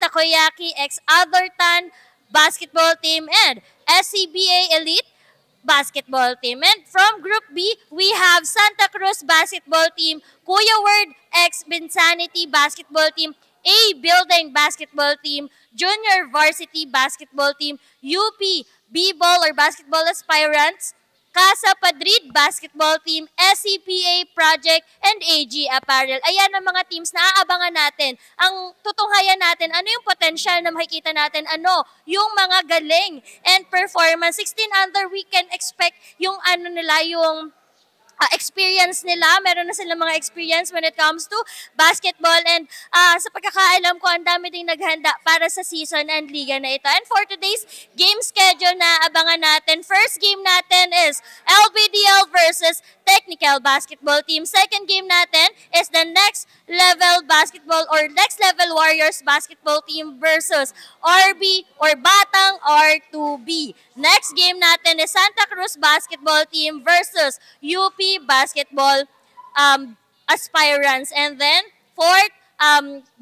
Takoyaki x Othertan basketball team and SCBA Elite basketball team. And from Group B, we have Santa Cruz basketball team, Kuya Word x Binsanity basketball team, A Building basketball team, Junior Varsity basketball team, UP B-ball or basketball aspirants, Casa Padrid basketball team, SCPA Project, and AG Apparel. Ayan ang mga teams na aabangan natin. Ang tutunghayan natin, ano yung potential na makikita natin, ano yung mga galing and performance. 16 under, we can expect yung ano nila, yung experience nila. Meron na silang mga experience when it comes to basketball. And sa pagkakaalam ko, ang dami ding naghanda para sa season and liga na ito. And for today's game schedule na abangan natin, first game natin is LBDL versus Technical Basketball Team. Second game natin is the Next Level Basketball or Next Level Warriors Basketball Team versus RB or Batang R2B. Next game natin is Santa Cruz Basketball Team versus UP Basketball Aspirants. And then, fourth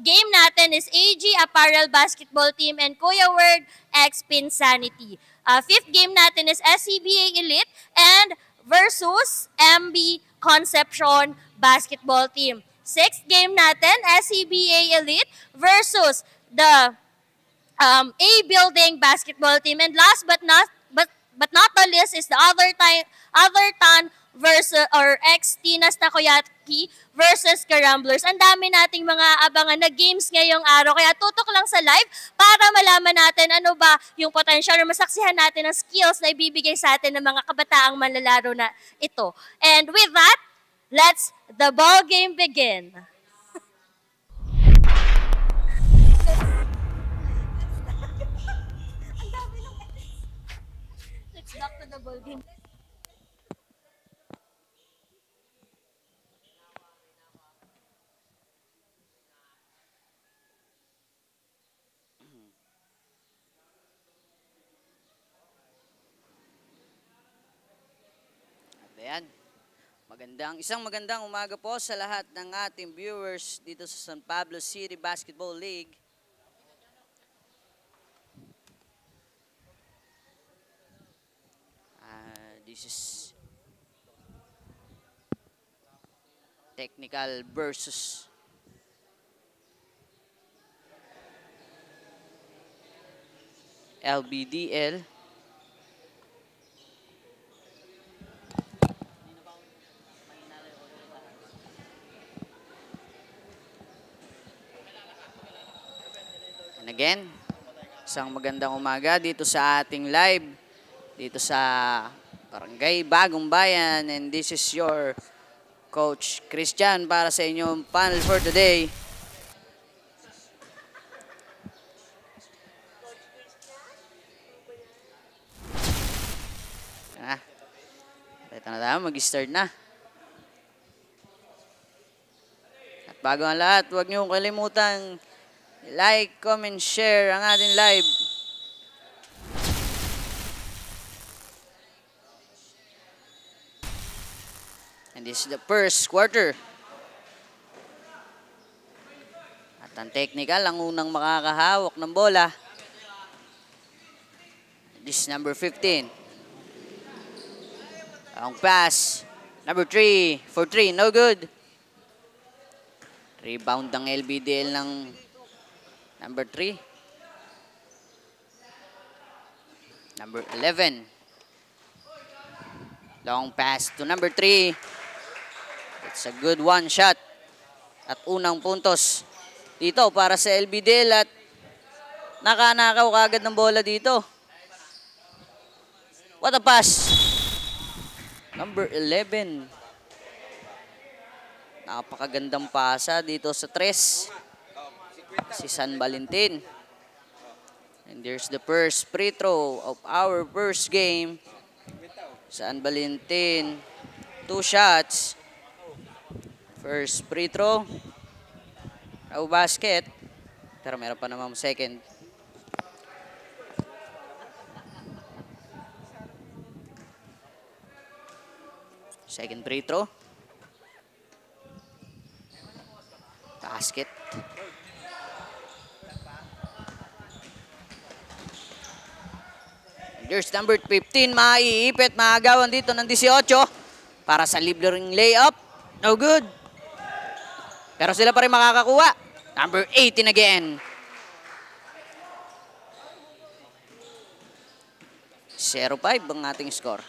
game natin is AG Apparel Basketball Team and Kuya Word x Pinsanity. Fifth game natin is SCBA Elite and versus MB Concepcion Basketball Team. Sixth game natin, SCBA Elite versus the A Building Basketball Team. And last but not the least is the Othertan versus or ex Tinas Takoyaki versus Karamblers. Ang dami nating mga abangan na games ngayong araw. Kaya tutok lang sa live para malaman natin ano ba yung potential na masaksihan natin ang skills na ibibigay sa atin ng mga kabataang manlalaro na ito. And with that, let's the ball game begin. Let's back to the ball game. Ayan. Isang magandang umaga po sa lahat ng ating viewers dito sa San Pablo City Basketball League. This is Technical versus LBDL. And again, isang magandang umaga dito sa ating live, dito sa Barangay Bagong Bayan. And this is your Coach Christian para sa inyong panel for today. Ito na tayo, mag-start na. At bago ang lahat, huwag niyong kalimutang like, comment, share ang ating live. And this is the first quarter. At ang technical, ang unang makakahawak ng bola. This is number 15. Ang pass. Number 3. For 3. No good. Rebound ng LBDL ng number 3. Number 11. Long pass to number 3. It's a good one shot. At unang puntos dito para sa LBDL at nakanakaw kagad ng bola dito. What a pass. Number 11. Napakagandang pasa dito sa 3. Si San Valentin. And there's the first free throw of our first game. San Valentin. 2 shots. First free throw. No basket. Pero meron pa naman second. Second free throw. Basket. There's number 15, maiipit, maagawan dito ng 18 para sa liblering layup. No good. Pero sila pa rin makakakuha. Number 18 again. 0-5 ang ating score.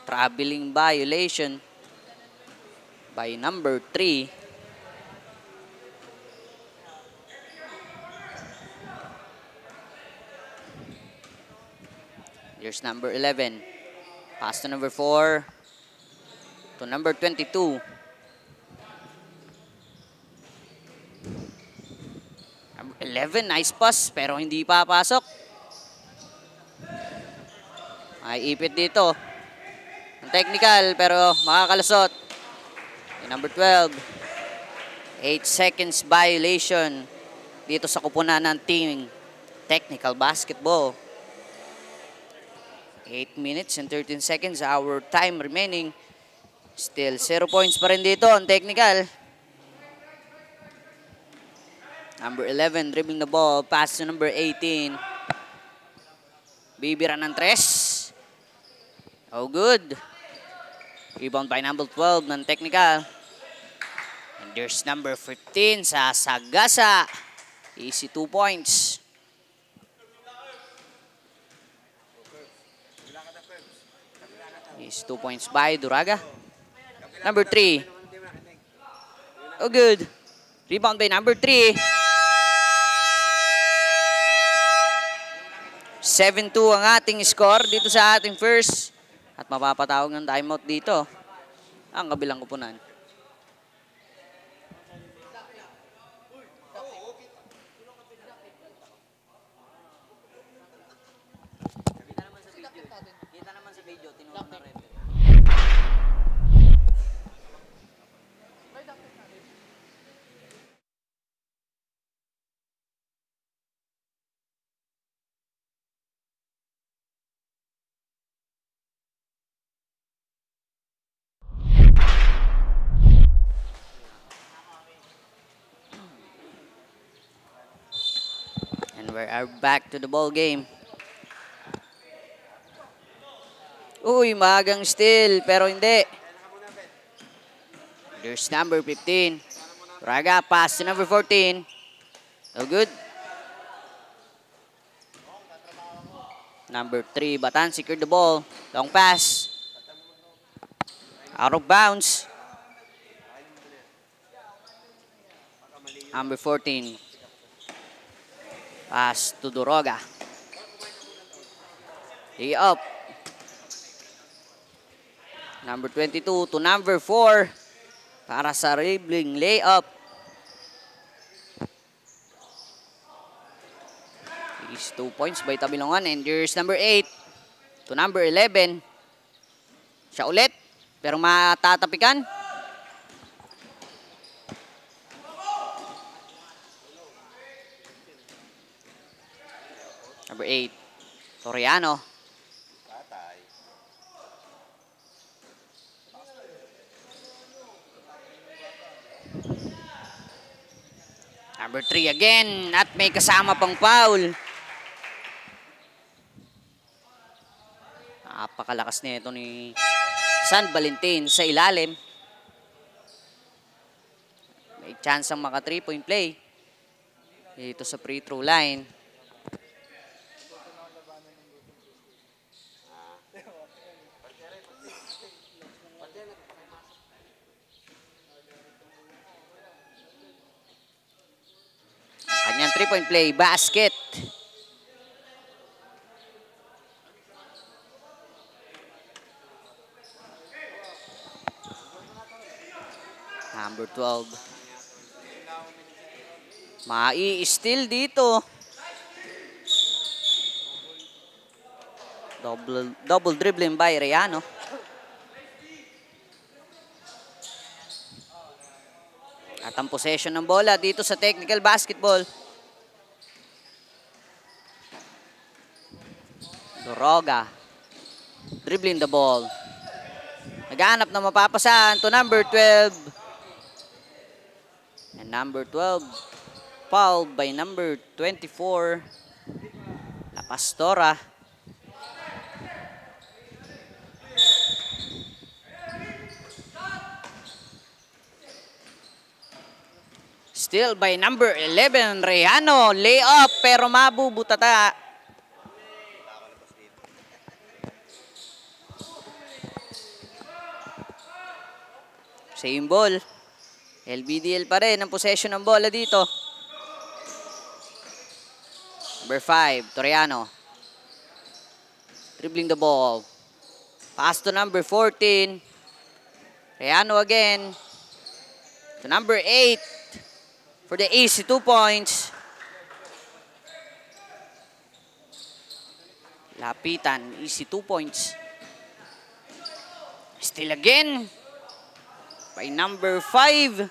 Traveling violation by number 3. Here's number 11. Pass to number 4. To number 22. Number 11, nice pass pero hindi papasok. Ay ipit dito. Ang technical pero makakalusot. Number 12. 8 seconds violation dito sa kupunan ng team technical basketball. 8 minutes and 13 seconds our time remaining. Still 0 points pa rin dito on technical. Number 11 dribbling the ball. Pass to number 18. Bibira ng 3. Oh good. Rebound by number 12 ng technical. And there's number 15 sa Sagasa. Easy 2 points. Is 2 points by Duraga. Number 3. Oh, good. Rebound by number 3. 7-2 ang ating score dito sa ating first. At mapapatawag ng timeout dito. Ang kabilang kupunan. Kita naman sa video. Tinulong na rin. And we are back to the ball game. Uy, magang steal, pero hindi. There's number 15. Duraga, pass to number 14. No good. Number 3, Batan secured the ball. Long pass. Out of bounds. Number 14. Pass to Duraga. Lay up. Number 22 to number 4 para sa dribbling layup. Is 2 points by Tabilongan. And there's number 8 to number 11. Siya ulit, pero matatapikan. Number 8, Soriano. Number 3 again, at may kasama pang foul. Napakalakas nito ni San Valentin sa ilalim. May chance ang maka 3-point play dito sa free throw line. Kanyang 3-point play, basket. Number 12. Mai-steal dito. Double dribbling by Reyano. At ang possession ng bola dito sa technical basketball. Duraga. Dribbling the ball. Naghahanap na mapapasahan to number 12. And number 12 fouled by number 24. La Pastora. Still by number 11, Rehano. Layup pero mabubutata. Same ball. LBDL pa rin ang possession ng bola dito. Number 5, Toriano. Dribbling the ball. Pass to number 14. Toriano again. To number 8. For the easy 2 points. Lapitan, easy 2 points. Still again. By number 5.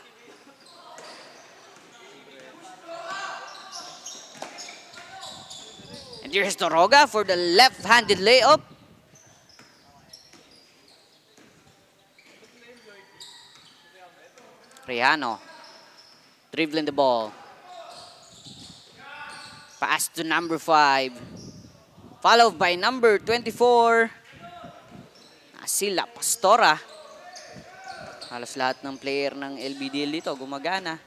And here's Toroga for the left-handed layup. Rehano. Dribbling the ball. Pass to number 5. Followed by number 24. Sila Pastora. Halos lahat ng player ng LBDL dito gumagana.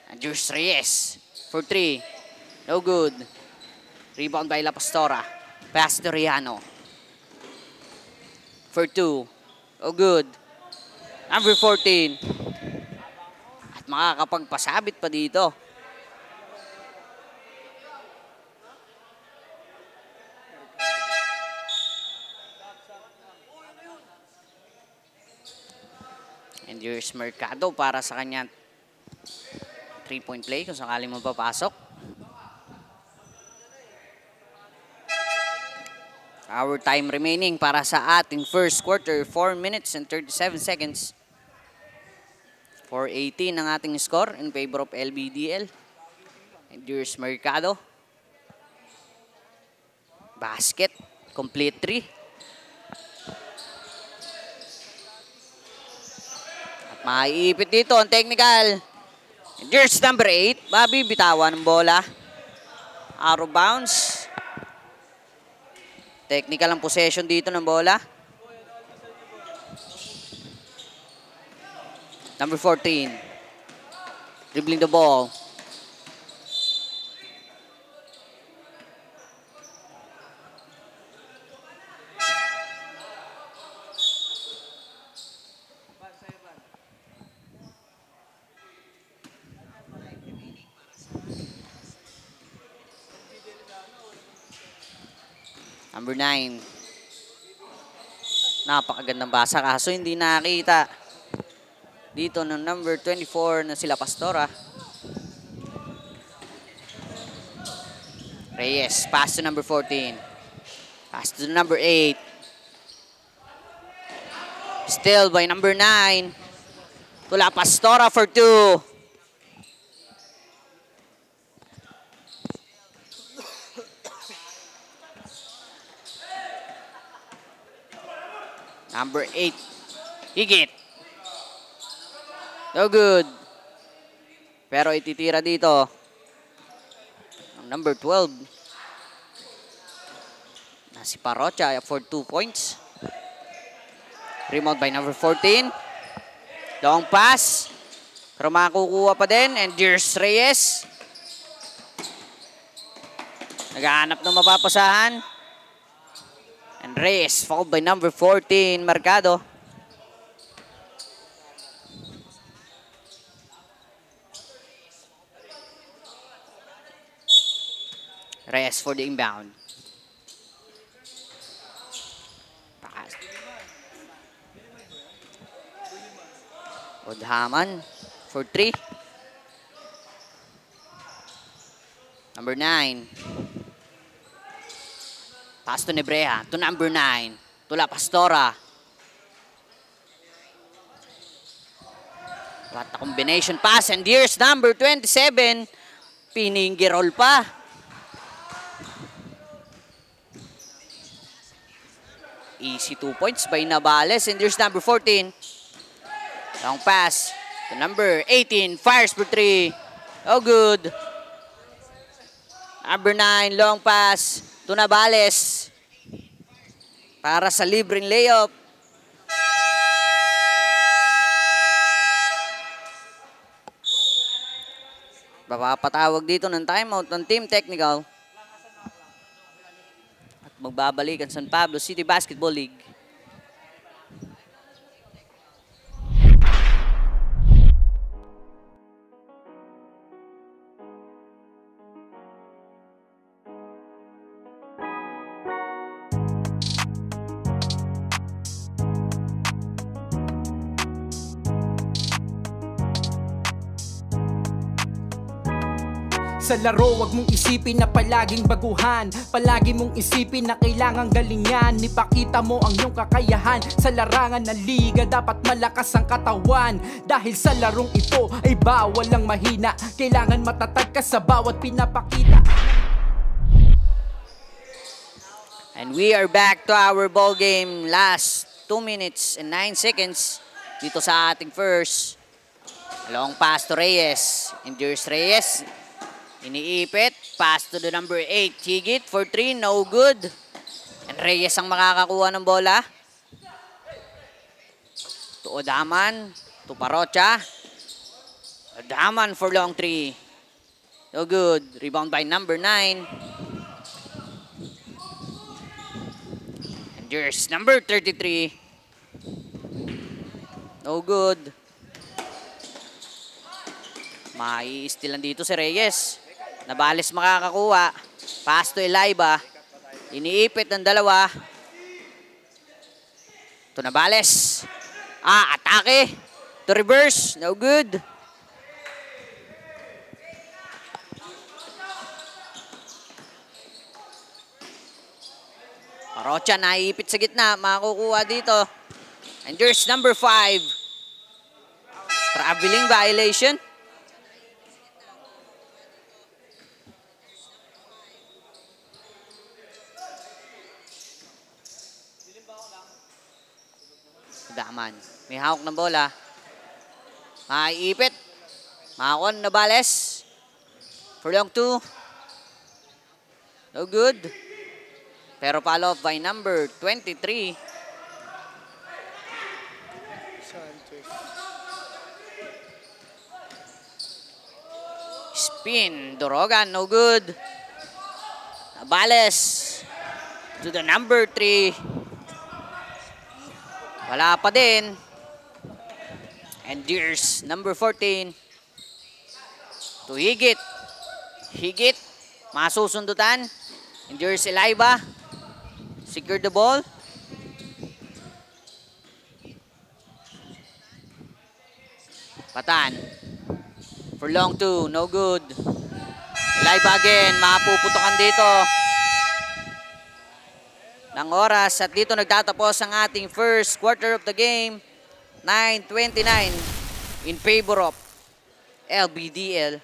And here's Reyes for 3. No good. Rebound by La Pastora. Pass to Riano. For 2. Oh good. Number 14. At makakapagpasabit pa dito. And here's Mercado para sa kanya 3-point play kung sakaling mapapasok. Our time remaining para sa ating first quarter, 4 minutes and 37 seconds. 4-18 ang ating score in favor of LBDL. And here's Mercado. Basket, complete 3. Maiipit dito ang technical. And here's number 8. Bobby, bitawan ng bola. Out of bounds. Technical ang possession dito ng bola. Number 14. Dribbling the ball. Number 9. Napakagandang basa kaso hindi nakita. Dito ng number 24 na sila Pastora. Reyes, pass to number 14. Pass to number 8. Still by number 9. Tula Pastora for 2. Number 8. Higit. No good. Pero ititira dito. Number 12. Na si Parocha for 2 points. Rebound by number 14. Long pass. Pero makukuha pa din. And here's Reyes. Naghahanap ng mapapasahan. And Reyes fouled by number 14, Mercado. Reyes for the inbound. Pass. Odhaman for 3. Number 9. Pass to Nebrea, to number 9. Tula Pastora. What a combination pass. And here's number 27. Piningirol pa. Easy 2 points by Navales. And here's number 14. Long pass to number 18. Fires for 3. Oh, good. Number 9, long pass to Navales. Para sa libreng layup. Papapatawag dito ng timeout ng team technical. At magbabalikan San Pablo City Basketball League. Sa laro, wag mong isipin na palaging baguhan. Palagi mong isipin na kailangang galingan. Ipakita mo ang iyong kakayahan. Sa larangan ng liga, dapat malakas ang katawan. Dahil sa larong ito ay bawal ang mahina. Kailangan matatag ka sa bawat pinapakita. And we are back to our ball game. Last 2 minutes and 9 seconds dito sa ating first. Long pass to Reyes. Endures Reyes. Iniipit, pass to the number 8, Higit for 3, no good. And Reyes ang makakakuha ng bola. To Odaman, to Parocha. Odaman for long 3. No good. Rebound by number 9. And there's number 33. No good. Mai-stealan dito si Reyes. Navales makakakuha. Pass to Elaiba. Iniipit ng dalawa. To Navales. Atake. To reverse. No good. Parocha naiipit sa gitna. Makakukuha dito. And there's number 5. Traveling violation. Daman. May hawak ng bola. Maiipit. Makakon Navales. For long 2. No good. Pero follow off by number 23. Spin. Dorogan. No good. Navales. To the number 3. Wala pa din. And there's number 14. To Higit. Higit. Masusundutan. And there's Elaiba. Secure the ball. Patan. For long 2. No good. Elaiba again. Mapuputokan dito ng oras at dito nagtatapos ang ating first quarter of the game. 9:29 in favor of LBDL.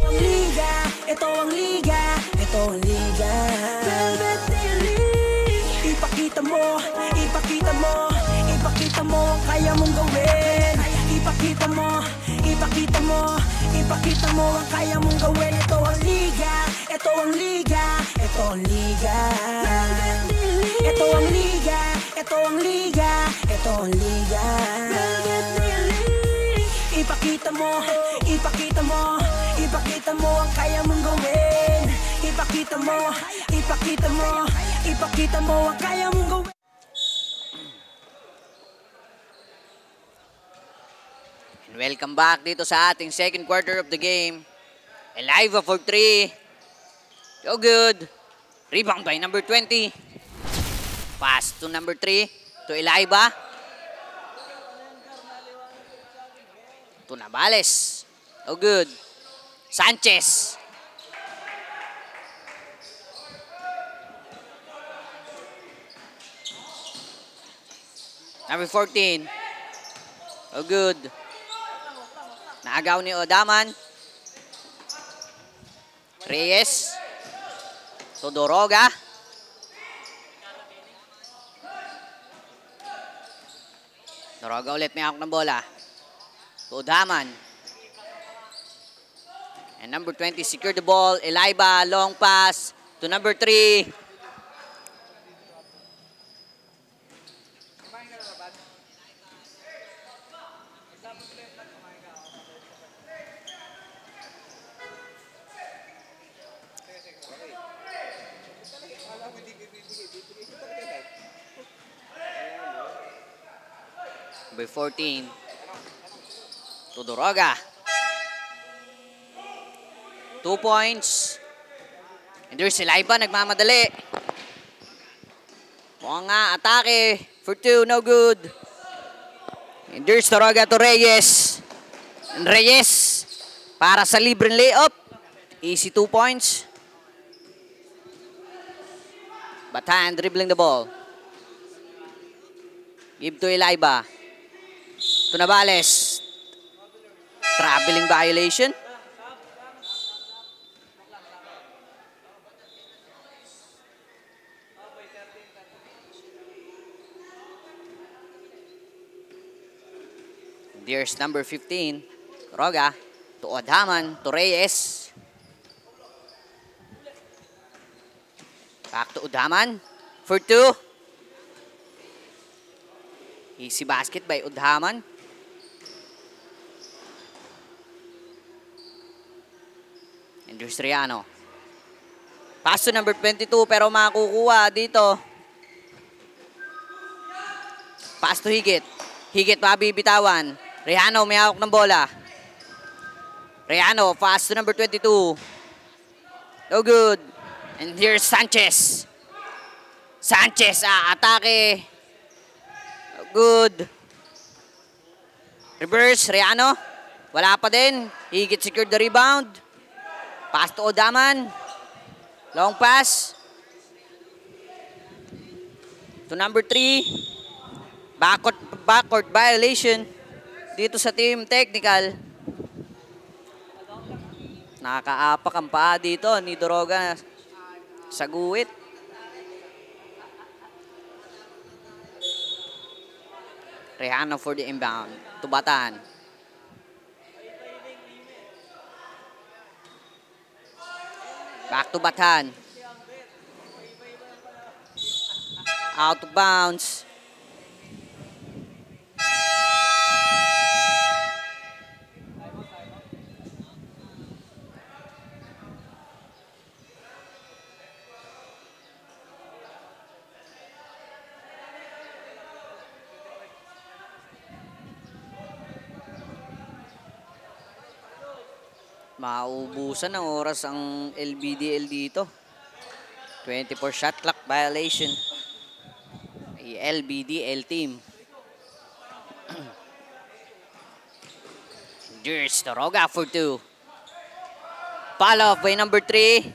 Liga, ito ang liga, ito ang liga. Velvet Daily. Ipakita mo, ipakita mo, ipakita mo ang kaya mong gawin. Ipakita mo, ipakita mo, ipakita mo ang kaya mong gawin. Ito ang liga, ito ang liga, ito ang liga. Velvet Daily. Ito ang liga, ito ang liga, ito ang liga. Velvet Daily. Ipakita mo, ipakita mo, ipakita mo ang kaya mong gawin. Ipakita mo, ipakita mo, ipakita mo ang kaya mong gawin. And welcome back dito sa ating second quarter of the game. Elaiba for 3. So good. Rebound by number 20. Pass to number 3. To Elaiba. To Navales. Oh good. Sanchez. Number 14. Oh good. Naagaw ni Odaman. Reyes. Todoroga. Doroga ulit may hawak ng bola. To Daman. And number 20 secured the ball. Elaiba, long pass to number 3. Number 14. Todoroga. 2 points. And there's Elaiba, nagmamadali. Mukhang nga, atake. For 2, no good. And there's Todoroga to Reyes. And Reyes, para sa libreng layup. Easy 2 points. Batan dribbling the ball. Give to Elaiba. To Navales. Traveling violation. There's number 15. Roga. To Odhaman. To Reyes. Back to Udhaman. For 2. Easy basket by Udhaman. And there's Riano. Pass to number 22 pero makukuha dito. Pass to Higit. Higit mabibitawan. Riano may hawak ng bola. Riano, pass to number 22. No good. And here's Sanchez. Sanchez, atake. No good. Reverse, Riano. Wala pa din. Higit secured the rebound. Pass to Odaman. Long pass. To number 3. Backcourt violation. Dito sa team technical. Nakakaapak ang paa dito ni Doroga sa guwit. Rehano for the inbound. To Batan. Back to Batan. Out of bounds. Maubusan ng oras ang LBDL dito. 24 shot clock violation. LBDL team. There's Doroga for 2. Follow off by number 3.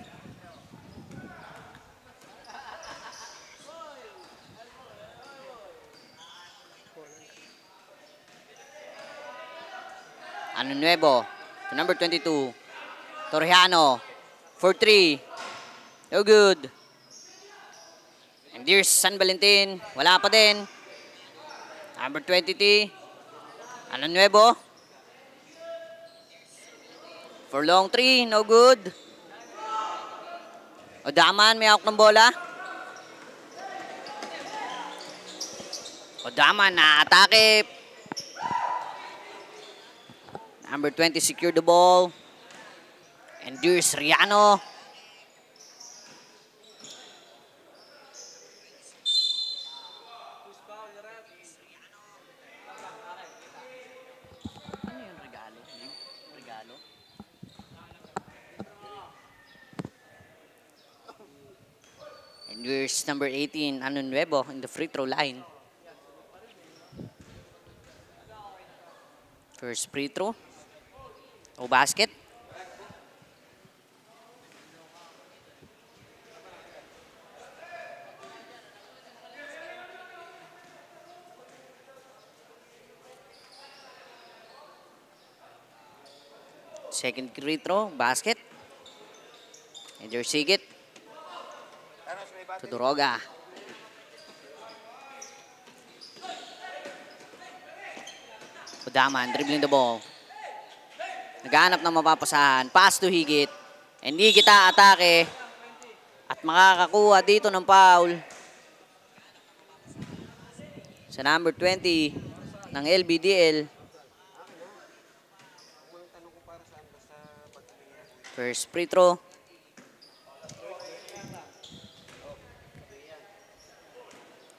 Ano nuevo? To number 22. Torriano for 3. No good. And there's San Valentin. Wala pa din. Number 23. Ano nuevo? For long 3. No good. Odaman may hawak ng bola. Odaman na atake. Number 20 secured the ball. And there's Riano. Ano yung regalo? Regalo? And there's number 18, Ano Nuevo, in the free throw line. First free throw. O basket. Second free throw, basket. And there's Sigit. To Doroga. Udaman, dribbling the ball. Naghahanap ng mapapasahan. Pass to Higit. And Higit atake. At makakakuha dito ng foul. Sa number 20 ng LBDL. First free throw.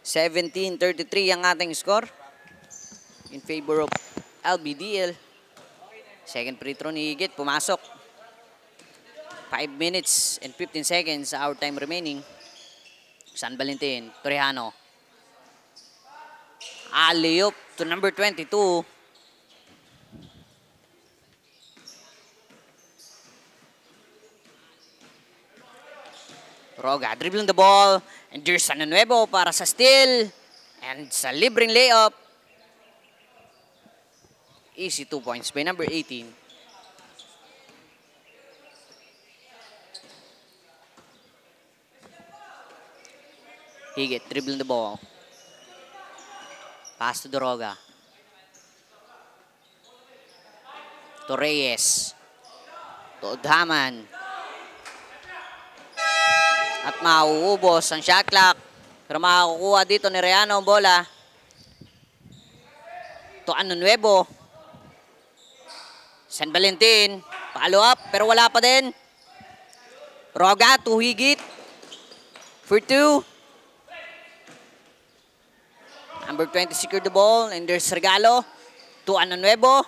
(17-33) ang ating score in favor of LBDL. Second free throw ni Higit, pumasok. 5 minutes and 15 seconds sa our time remaining. San Valentin, Torrejano. Alley-oop to number 22. Roga dribbling the ball. And there's San Nuevo para sa steal. And sa libreng layup. Easy 2 points by number 18. Higit dribbling the ball. Pass to Doroga. To Reyes. To Udhaman. At mauubos ang shot clock. Pero makakukuha dito ni Reano ang bola. To Ano Nuevo. San Valentin. Follow up pero wala pa din. Roga to Higit. For 2. Number 20 secured the ball. And there's Regalo. To Ano Nuevo.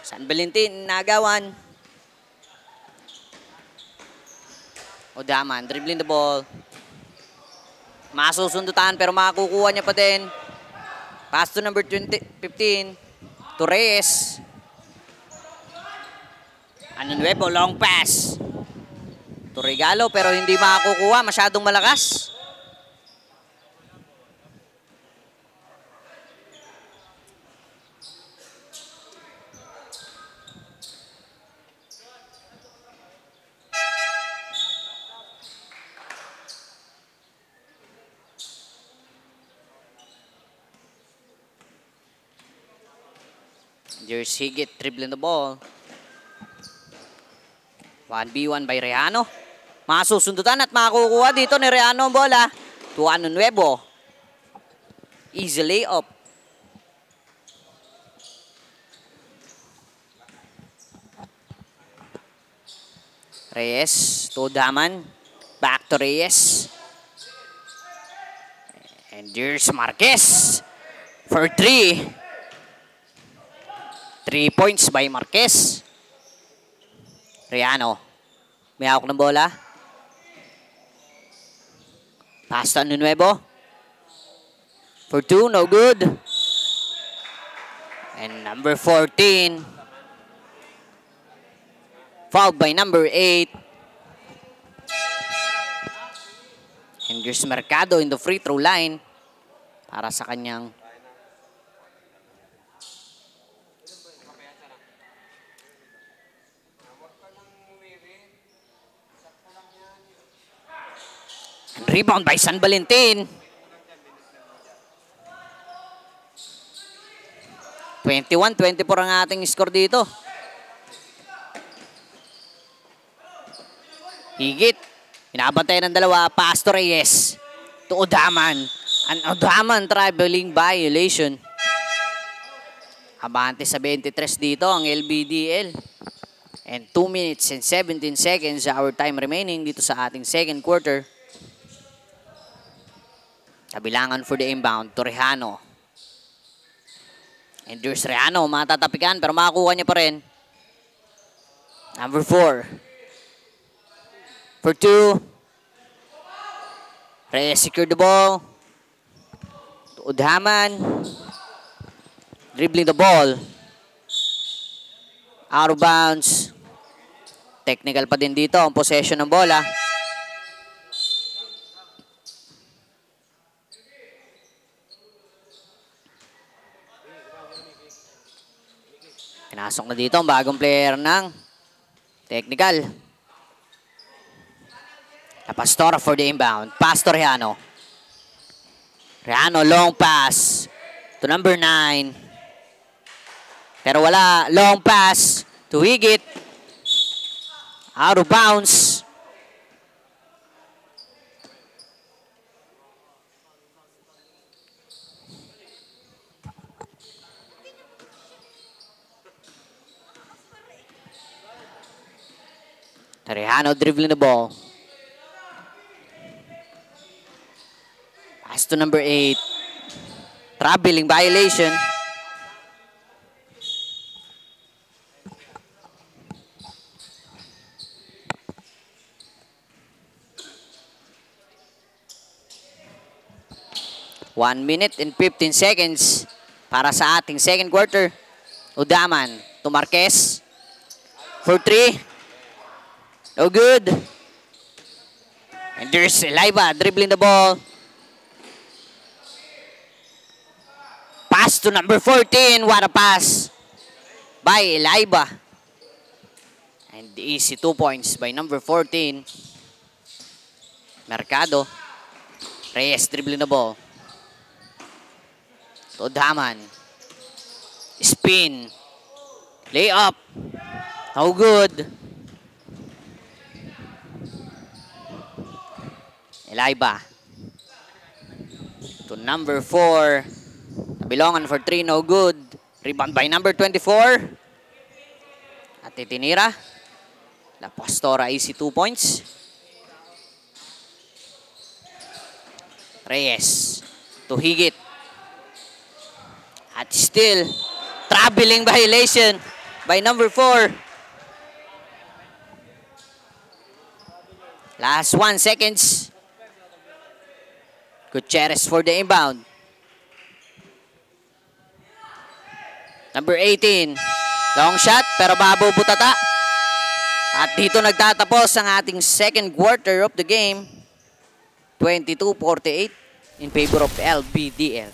San Valentin nagawan. Udaman, dribbling the ball. Masusundutan pero makakukuha niya pa din. Pass to number 15. To Reyes. Ano Nuevo, long pass. To Regalo pero hindi makakukuha. Masyadong malakas. There's Higit dribbling the ball. 1v1 by Reano. Masusundutan at makakukuha dito ni Reano ang bola. To Ano Nuevo. Easy layup. Reyes to Daman. Back to Reyes. And there's Marquez for 3. 3 points by Marquez. Reano. May hawak ng bola. Pass to Ano Nuevo. For 2, no good. And number 14. Fouled by number 8. And there's Mercado in the free throw line. Para sa kanyang rebound by San Valentin. 21-24 ang ating score dito. Higit. Pinabantay ng dalawa. Pass to Reyes. To Udaman. An Udaman traveling violation. Abante sa 23 dito ang LBDL. And 2 minutes and 17 seconds our time remaining dito sa ating second quarter. Kabilangan for the inbound, Torrejano. And there's Reano, matatapikan pero makakuha niya pa rin. Number 4. For 2. Reyes secured the ball. Udhaman. Dribbling the ball. Out of bounds. Technical pa din dito ang possession ng bola. Pinasok na dito ang bagong player ng technical. La Pastora for the inbound. Pass to Rejano. Rejano, long pass to number 9. Pero wala. Long pass to Higit. Out of bounds. Rejano dribbling the ball. Pass to number 8. Traveling violation. One minute and 15 seconds para sa ating second quarter. Udaman to Marquez. For 3. No good. And there's Elaiba dribbling the ball. Pass to number 14. What a pass by Elaiba. And easy 2 points by number 14. Mercado. Reyes dribbling the ball. To Daman. Spin. Layup. No good. Elaiba. To number 4. Nabilongan for 3. No good. Rebound by number 24. At itinira. La Pastora easy 2 points. Reyes. To Higit. At still, traveling violation by number 4. Last 1 seconds. Gutierrez for the inbound. Number 18. Long shot pero babubutata. At dito nagtatapos ang ating second quarter of the game. 22-48 in favor of LBDL.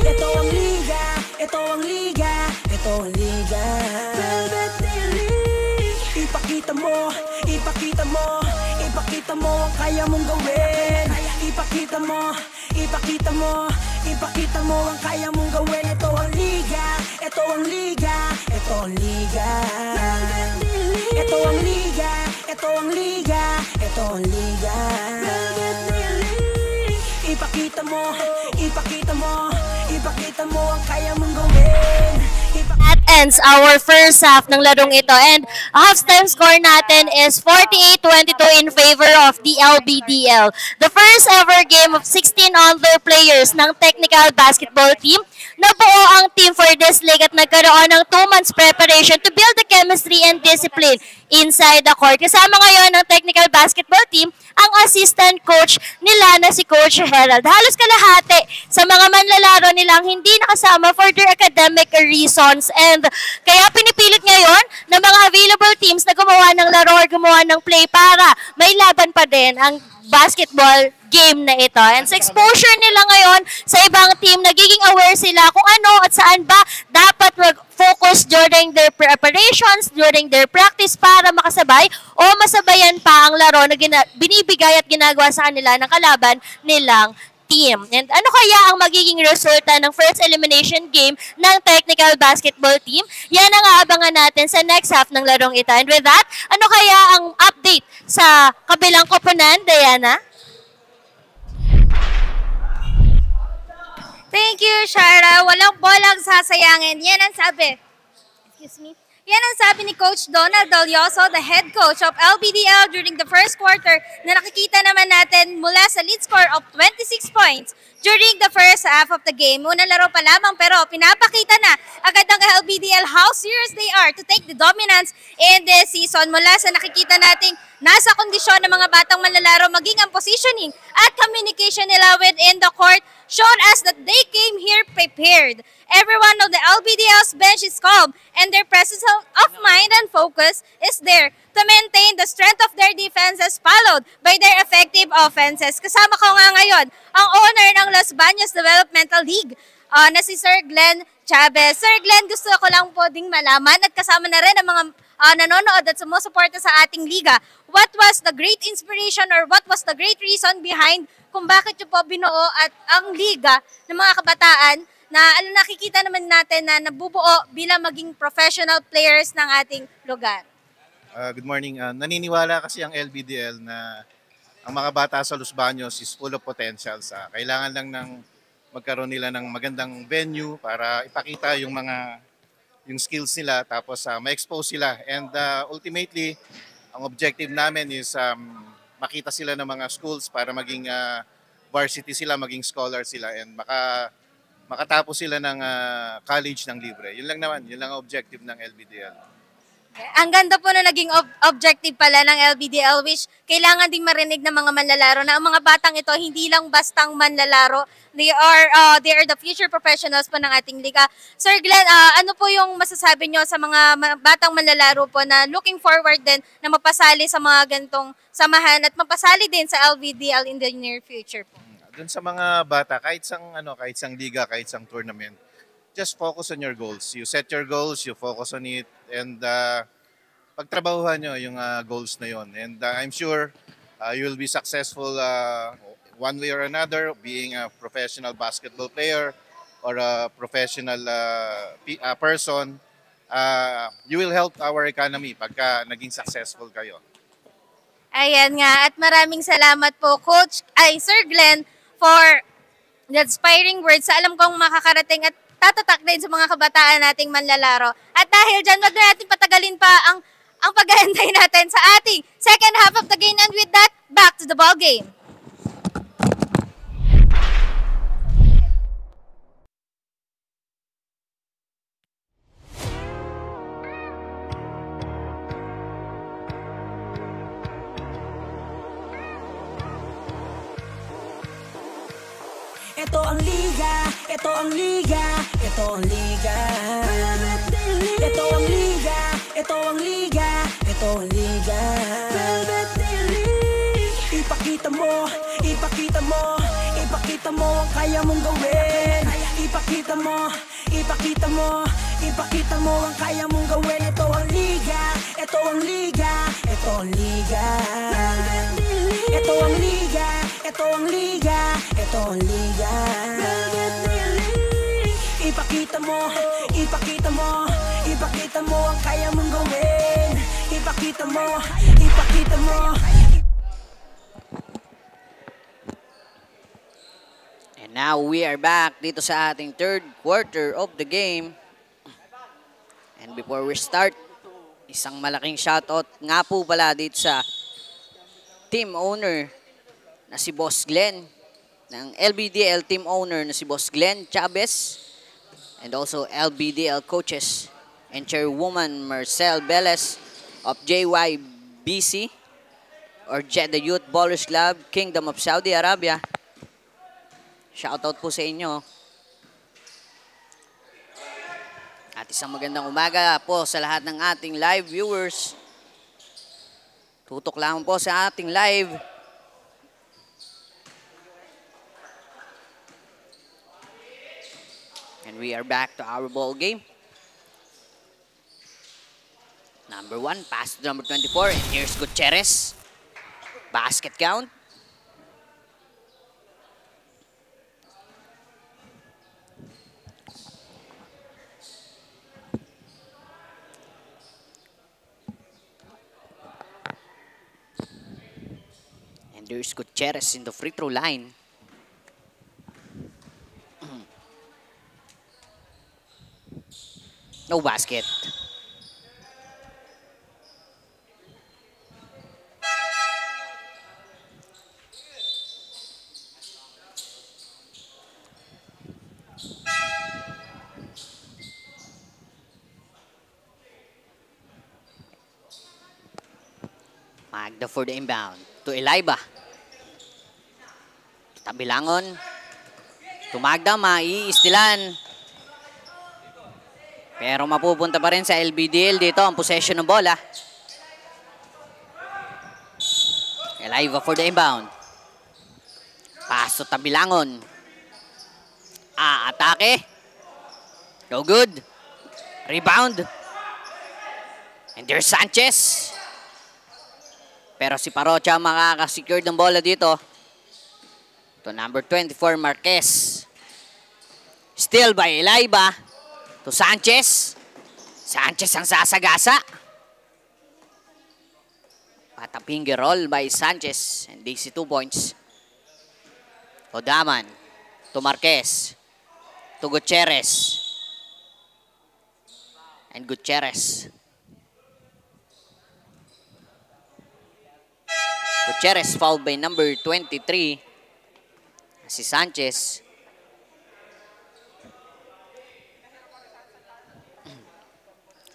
Ito ang liga, ito ang liga, ito ang liga. Velvet Daily. Ipakita mo, ipakita mo, ipakita mo ang kaya mong gawin. Ipakita mo, ipakita mo, ipakita mo ang kaya mong gawin. Ito ang liga, ito ang liga, ito ang liga. Velvet Daily. Ito ang liga, ito ang liga, ito ang liga. Velvet Daily. Ipakita mo, ipakita mo, ipakita mo ang kaya mong gawin. That ends our first half ng larong ito. And halftime score natin is 48-22 in favor of the LBDL. The first ever game of 16 under players ng technical basketball team. Nabuo ang team for this league at nagkaroon ng 2 months preparation to build the chemistry and discipline inside the court. Kasama ngayon ng technical basketball team ang assistant coach nila na si Coach Herald. Halos kalahati sa mga manlalaro nilang hindi nakasama for their academic reasons, and kaya pinipilit ngayon ng mga available teams na gumawa ng laro or gumawa ng play para may laban pa din ang basketball game na ito. And sa exposure nila ngayon sa ibang team, nagiging aware sila kung ano at saan ba dapat mag-focus during their preparations, during their practice para makasabay o masabayan pa ang laro na binibigay at ginagawa sa kanila ng kalaban nilang team. And ano kaya ang magiging resulta ng first elimination game ng technical basketball team? Yan ang aabangan natin sa next half ng larong ito. And with that, ano kaya ang update sa kabilang koponan, Diana? Thank you, Shara. Walang bolang sasayangin. Yan ang sabi. Excuse me. Yan ang sabi ni Coach Donald Dalioso, the head coach of LBDL during the first quarter, na nakikita naman natin mula sa lead score of 26 points during the first half of the game. Unang laro pa lamang pero pinapakita na agad ng LBDL how serious they are to take the dominance in this season. Mula sa nakikita nating nasa kondisyon ng mga batang manlalaro, maging ang positioning at communication nila within the court, showed us that they came here prepared. Everyone of the LBDL's bench is calm, and their presence of mind and focus is there to maintain the strength of their defenses followed by their effective offenses. Kasama ko nga ngayon ang owner ng Los Baños Developmental League na si Sir Glenn Chavez. Sir Glenn, gusto ko lang po ding malaman at kasama na rin ang mga nanonood at sumusuporta sa ating liga. What was the great inspiration or what was the great reason behind kung bakit nyo po binuo at ang liga ng mga kabataan na nakikita naman natin na nabubuo bilang maging professional players ng ating lugar? Good morning. Naniniwala kasi ang LBDL na ang mga bata sa Los Baños is full of potentials. Kailangan lang ng magkaroon nila ng magandang venue para ipakita yung skills nila, tapos ma-expose sila. And ultimately, ang objective namin is makita sila ng mga schools para maging varsity sila, maging scholar sila, and makatapos sila ng college ng libre. Yun lang naman, yun lang ang objective ng LBDL. Ang ganda po na naging objective pala ng LBDL, which kailangan ding marinig ng mga manlalaro na ang mga batang ito hindi lang bastang manlalaro. They are the future professionals po ng ating liga. Sir Glenn, ano po yung masasabi nyo sa mga batang manlalaro po na looking forward din na mapasali sa mga gantong samahan at mapasali din sa LBDL in the near future po? Doon sa mga bata, kahit sang liga, kahit sang tournament, just focus on your goals. You set your goals, you focus on it, and pagtrabahuhan nyo yung goals na yon. And I'm sure you will be successful one way or another, being a professional basketball player or a professional person. You will help our economy pagka naging successful kayo. Ayan nga, at maraming salamat po Sir Glenn, for the inspiring words sa alam kong makakarating at tatatak din sa mga kabataan nating manlalaro. At dahil dyan, wag na natin patagalin pa ang paghahantay natin sa ating second half of the game. And with that, back to the ball game. Ito ang liga, ito ang liga, ito ang liga. Ito ang liga, ito ang liga, ito ang liga. Ipakita mo, ipakita mo, ipakita mo ang kaya mong gawin. Ipakita mo, ipakita mo, ipakita mo ang kaya mong gawin. Ito ang liga, ito ang liga, ito ang liga. Ito ang liga, ito ang liga, ito ang liga. Ipakita mo, ipakita mo, ipakita mo ang kaya mong gawin. Ipakita mo, ipakita mo. And now we are back dito sa ating third quarter of the game. And before we start, isang malaking shoutout nga po pala dito sa team owner na si Boss Glenn, ng LBDL team owner na si Boss Glenn Chavez, and also LBDL coaches and chairwoman Marcel Beles of JYBC or Jeddah Youth Ballers Club, Kingdom of Saudi Arabia. Shoutout po sa inyo. At isang magandang umaga po sa lahat ng ating live viewers. Tutok lang po sa ating live. And we are back to our ball game. Number 1, pass to number 24. And here's Gutierrez. Basket count. And there's Gutierrez in the free throw line. No basket. Magda for the inbound to Eliba. Tabilangon. Tumagda, maiistilan. Pero mapupunta pa rin sa LBDL dito ang possession ng bola. Elaiva for the inbound. Pass to Tabilangon. Atake. No good. Rebound. And there's Sanchez. Pero si Parocha makakasecure ng bola dito. To number 24, Marquez. Still by Elaiva. To Sanchez. Sanchez ang sasagasa. At a finger roll by Sanchez. And they see 2 points. To Daman. To Marquez. To Gutierrez. And Gutierrez. Gutierrez fouled by number 23. Si Sanchez.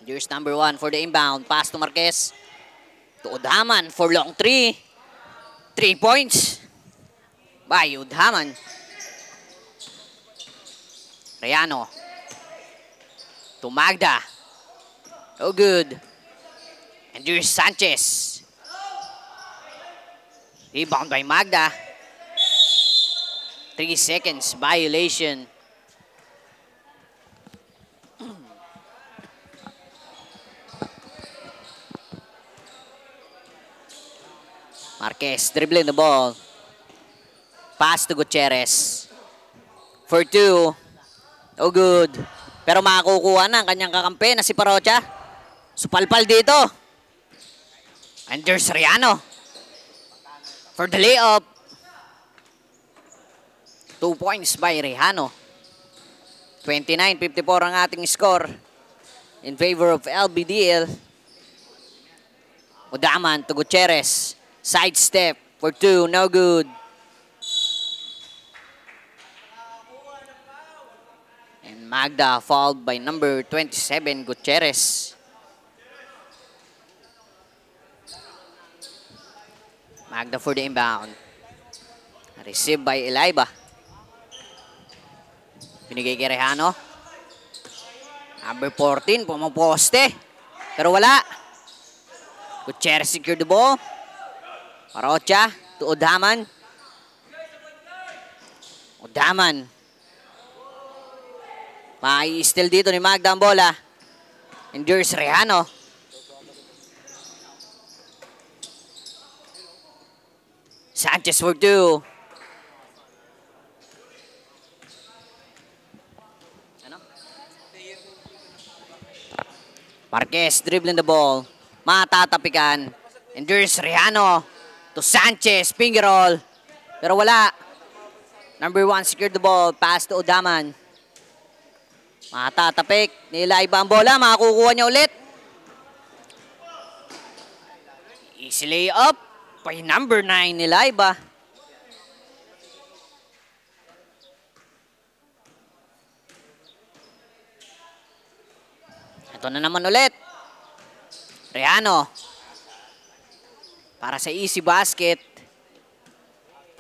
Here's number 1 for the inbound. Pass to Marquez. To Udhaman for long 3. 3 points. By Udhaman. Rayano. To Magda. Oh, good. And here's Sanchez. Rebound by Magda. 3 seconds violation. Marquez dribbling the ball. Pass to Gutierrez. For 2. Oh, good. Pero makakukuha na ang kanyang kakampi na si Parocha. Supalpal dito. And there's Riano. For the layup. 2 points by Rejano. 29-54 ang ating score in favor of LBDL. Udaman to Gutierrez. Side step for 2. No good. And Magda fouled by number 27, Gutierrez. Magda for the inbound. Received by Elaiva. Binigay kay Rejano. Number 14, pumaposte. Pero wala. Gutierrez secured the ball. Parocha to Udaman. Udaman. Mai-steal dito ni Magda ang bola. And there's Rejano. Sanchez for 2. Marquez dribbling the ball. Matatapikan. And there's Rejano to Sanchez. Finger roll. Pero wala. Number 1 secured the ball. Pass to Udaman. Matatapik. Nilaiba ang bola. Makakukuha niya ulit. Easy layup by number 9 Nilaiba. Ito na naman ulit. Rejano. Para sa easy basket.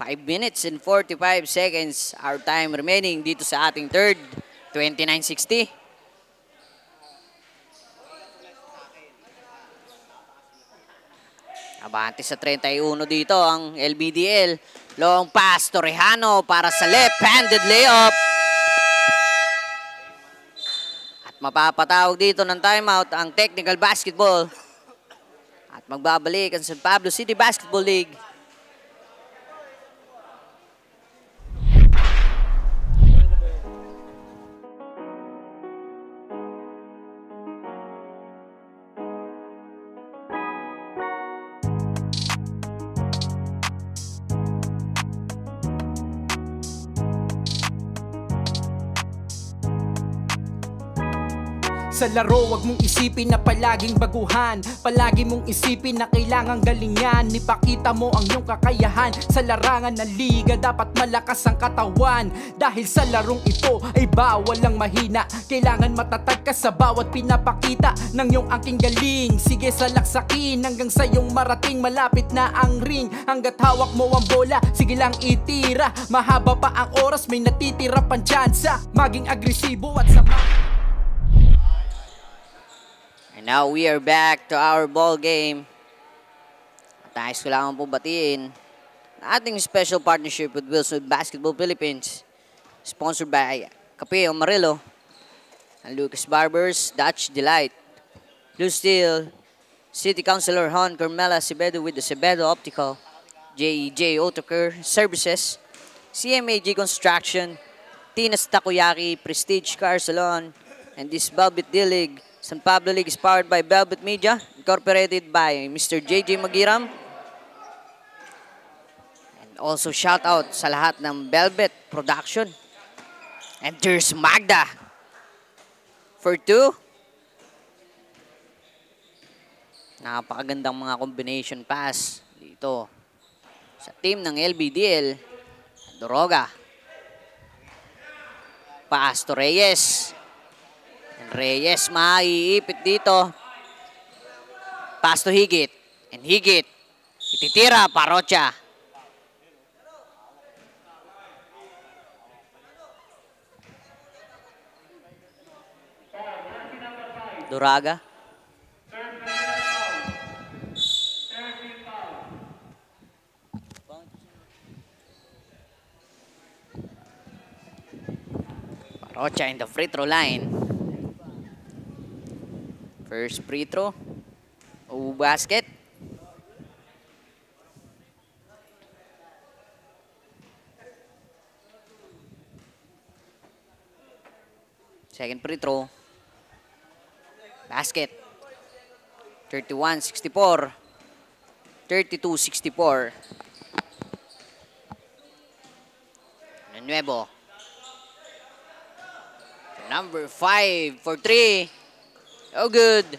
5 minutes and 45 seconds our time remaining dito sa ating third. 29-60. Abante sa 31 dito ang LBDL. Long pass to Rejano para sa left-handed layup. At mapapatawag dito ng timeout ang technical basketball. At magbabalik ang San Pablo City Basketball League. Sa Sa laro, wag mong isipin na palaging baguhan. Palagi mong isipin na kailangang galingan. Ipakita mo ang iyong kakayahan. Sa larangan ng liga, dapat malakas ang katawan. Dahil sa larong ito ay bawal ang mahina. Kailangan matatag ka sa bawat pinapakita ng iyong angking galing. Sige salaksakin hanggang sa iyong marating. Malapit na ang ring, hanggat hawak mo ang bola, sige lang itira. Mahaba pa ang oras, may natitira pang tsansa. Maging agresibo at sama. And now we are back to our ball game. At nais ko lang po batiin ang ating special partnership with Wilson Basketball Philippines, sponsored by Kape Amarillo and Lucas Barbers Dutch Delight, Blue Steel, City Councilor Hon Carmela Acevedo with the Acevedo Optical, JEJ Autocare Services, CMAG Construction, Tina's Takoyaki Prestige Car Salon, and this Velvet D-League San Pablo League is powered by Velvet Media, incorporated by Mr. JJ Magiram. And also shout out sa lahat ng Velvet Production. And there's Magda for 2. Napakagandang mga combination pass dito sa team ng LBDL. Doroga. Pass to Reyes. And Reyes maiipit dito. Pass to Higit. And Higit. Ititira Parocha. Duraga. Parocha in the free throw line. First free throw. Basket. Second free throw. Basket. 31-64. 32-64. Nuevo. Number 5 for 3. Oh, good.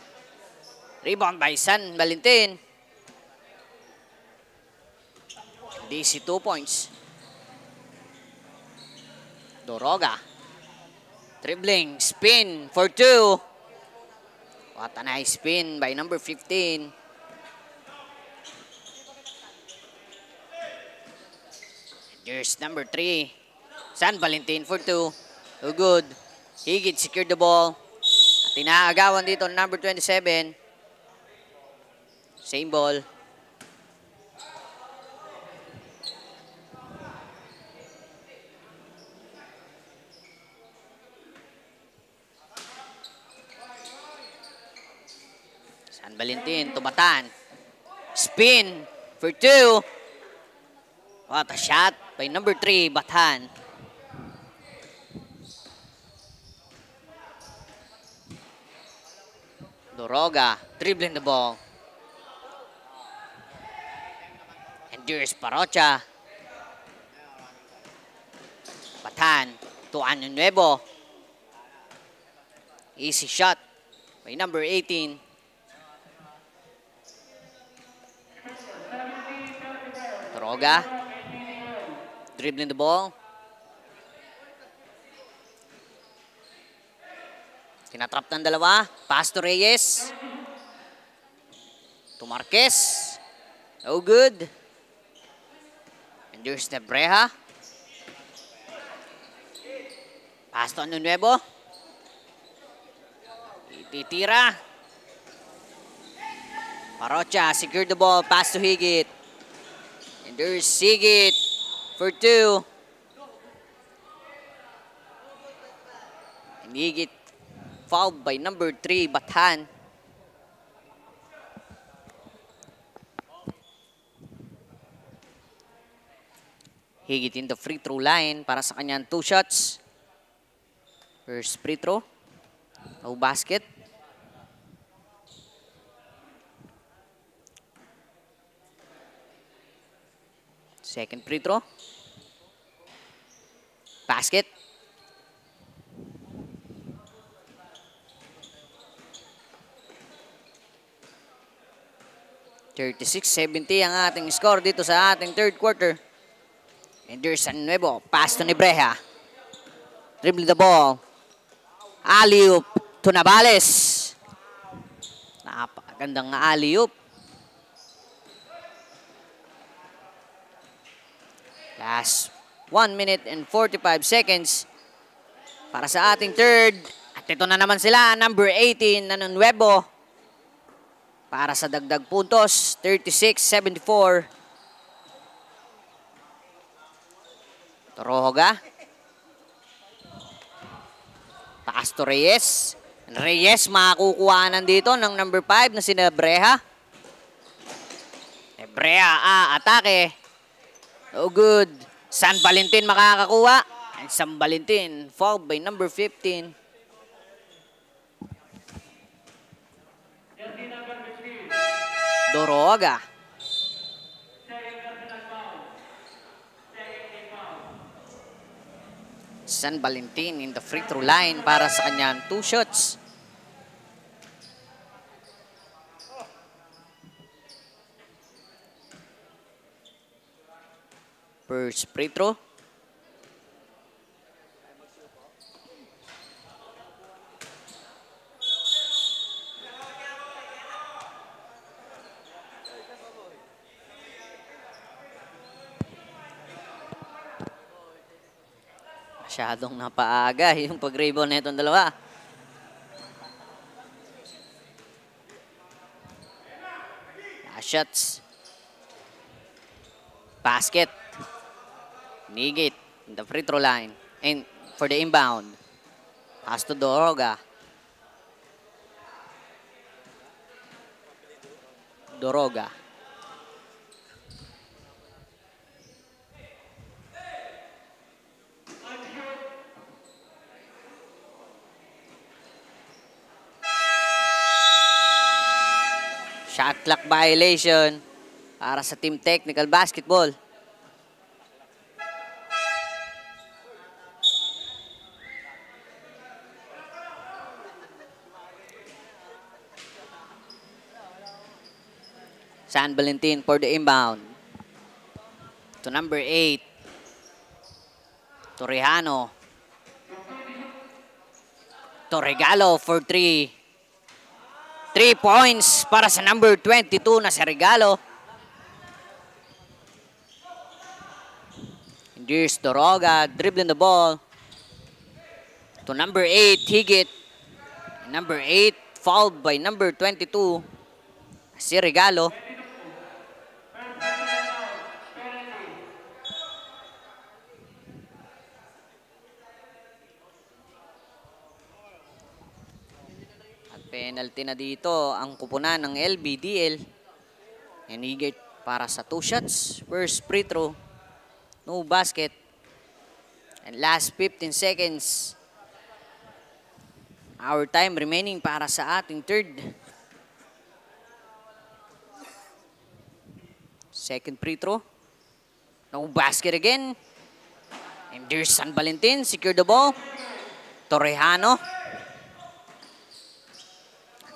Rebound by San Valentin. DC 2 points. Doroga. Dribbling, spin for 2. What a nice spin by number 15. There's number 3. San Valentin for 2. Oh, good. Higit secured the ball. At inaagawan dito number 27. Same ball. San Valentin, Tubatan. Spin for 2. What a shot by number 3, Batan. Doroga dribbling the ball. And there's Parocha. Batan to Ano Nuevo. Easy shot by number 18. Doroga dribbling the ball. Tinatrap ng dalawa. Pass to Reyes. To Marquez. Oh, good. And there's Nebreja. Pass to Ano Nuevo. Ititira. Parocha secured the ball. Pass to Higit. And there's Higit for 2. And Higit fouled by number 3, Batan. Higit in the free throw line para sa kanyang 2 shots. First free throw. No basket. Second free throw. Basket. 36-70 ang ating score dito sa ating third quarter. And there's a Nuevo. Pass to Nebreja. Dribble the ball. Alley-oop to Navales. Napakagandang alley-oop. Last 1 minute and 45 seconds para sa ating third. At ito na naman sila, number 18 na Nuevo. Para sa dagdag puntos, 36-74. Torohoga. Pass to Reyes. Reyes makakukuhanan dito ng number 5 na si Nebreja. Nebreja, atake. No good. San Valentin makakakuha. And San Valentin fouled by number 15. Doroga. San Valentin in the free throw line para sa kanyang 2 shots. First free throw. Masyadong napaaga yung pag-rebound na itong dalawa. Shots. Basket. Nigit in the free throw line. And for the inbound. Pass to Doroga. Doroga. Shot clock violation para sa Team Technical Basketball. San Valentin for the inbound. To number 8. Torrejano. Torregalo for 3. 3 points para sa number 22 na si Regalo. And here's Doroga dribbling the ball. To number 8, Higit. Number 8 fouled by number 22, si Regalo. Penalty na dito ang kupunan ng LBDL. And Higit para sa 2 shots. First free throw. No basket. And last 15 seconds. Our time remaining para sa ating third. Second free throw. No basket again. And there's San Valentin. Secure the ball. Torrejano.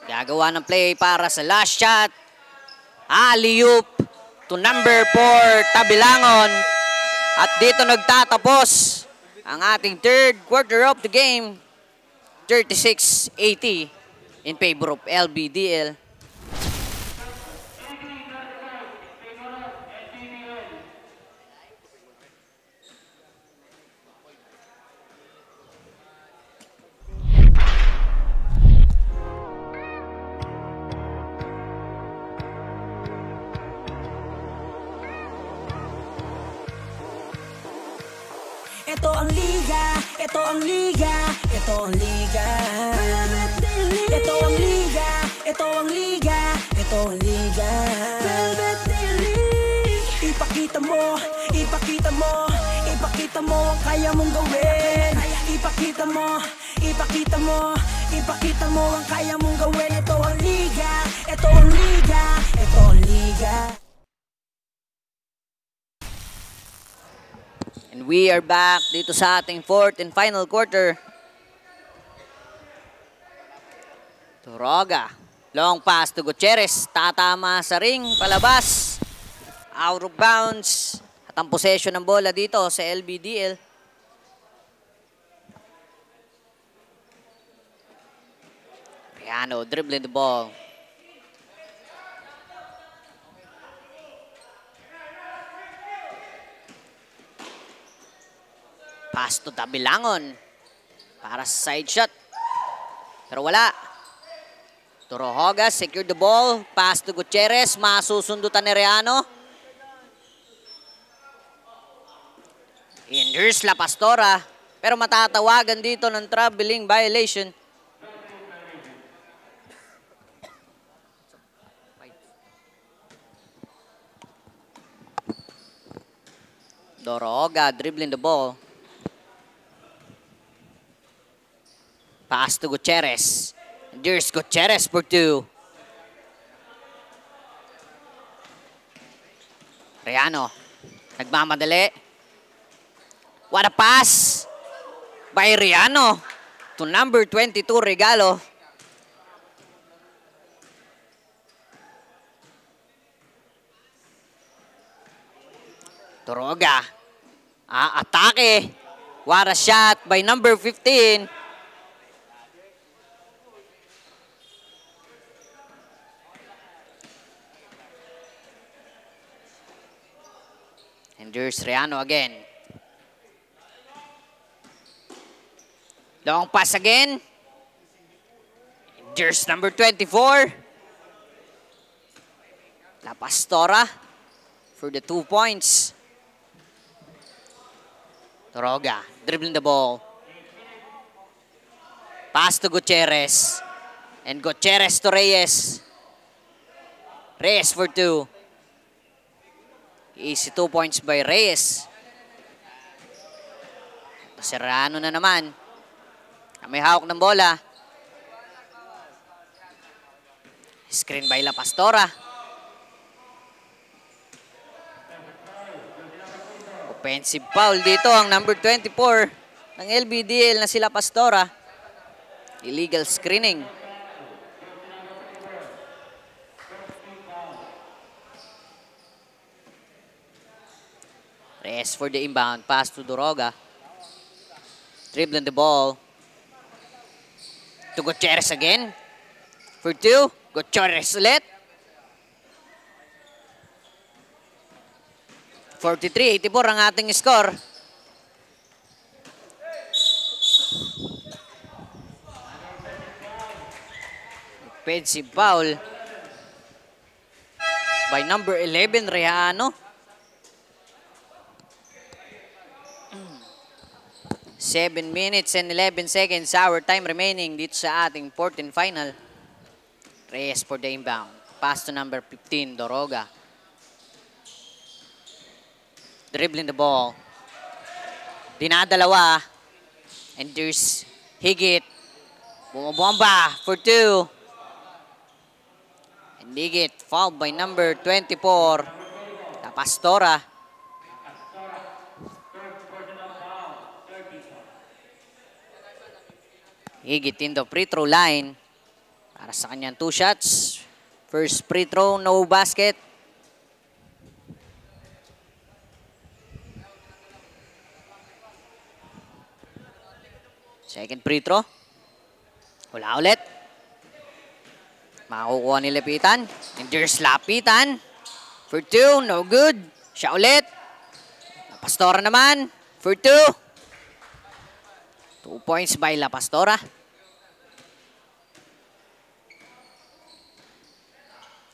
Gagawa ng play para sa last shot. Alley-oop to number 4, Tabilangon. At dito nagtatapos ang ating third quarter of the game. 36-80 in favor of LBDL. Ito ang liga, ito ang liga, ito ang liga. Ito ang liga, ito ang liga, ito ang liga. Ipakita mo, ipakita mo, ipakita mo ang kaya mong gawin. Ipakita mo, ipakita mo, ipakita mo ang kaya mong gawin. Ito ang liga, ito ang liga, ito ang liga. And we are back dito sa ating fourth and final quarter. Toroga. Long pass to Gutierrez. Tatama sa ring. Palabas. Out of bounds. At ang possession ng bola dito sa LBDL. Riano dribbling the ball. Pass to Tabilangon. Para sa side shot. Pero wala. Torohoga secured the ball. Pass to Gutierrez. Masusundutan ni Riano. Hinders La Pastora. Pero matatawagan dito ng traveling violation. Torohoga dribbling the ball. Pass to Gutierrez. There's Gutierrez for 2. Riano. Nagmamadali. What a pass by Riano to number 22, Regalo. Toroga. Atake. What a shot by number 15. And there's Riano again. Long pass again. There's number 24. La Pastora for the 2 points. Toroga dribbling the ball. Pass to Gutierrez. And Gutierrez to Reyes. Reyes for 2. Easy 2 points by Reyes. Serrano na naman. May hawak ng bola. Screen by La Pastora. Offensive foul dito ang number 24 ng LBDL na si La Pastora. Illegal screening. Reyes for the inbound. Pass to Doroga. Dribbling the ball. To Gutierrez again. For 2. Gutierrez ulit. 43-84 ang ating score. Offensive foul by number 11, Riano. 7 minutes and 11 seconds our time remaining dito sa ating 14th final. Reyes for the inbound. Pass to number 15, Doroga. Dribbling the ball. Dinadalawa. And there's Higit. Bumabomba for 2. And Higit fouled by number 24, La Pastora. Higit in the free throw line para sa kanyang 2 shots. First free throw, no basket. Second free throw. Wala ulit. Makukuha ni Lapitan. And there's Lapitan. For 2, no good. Siya ulit. Pastora naman. For 2. 2 points by La Pastora.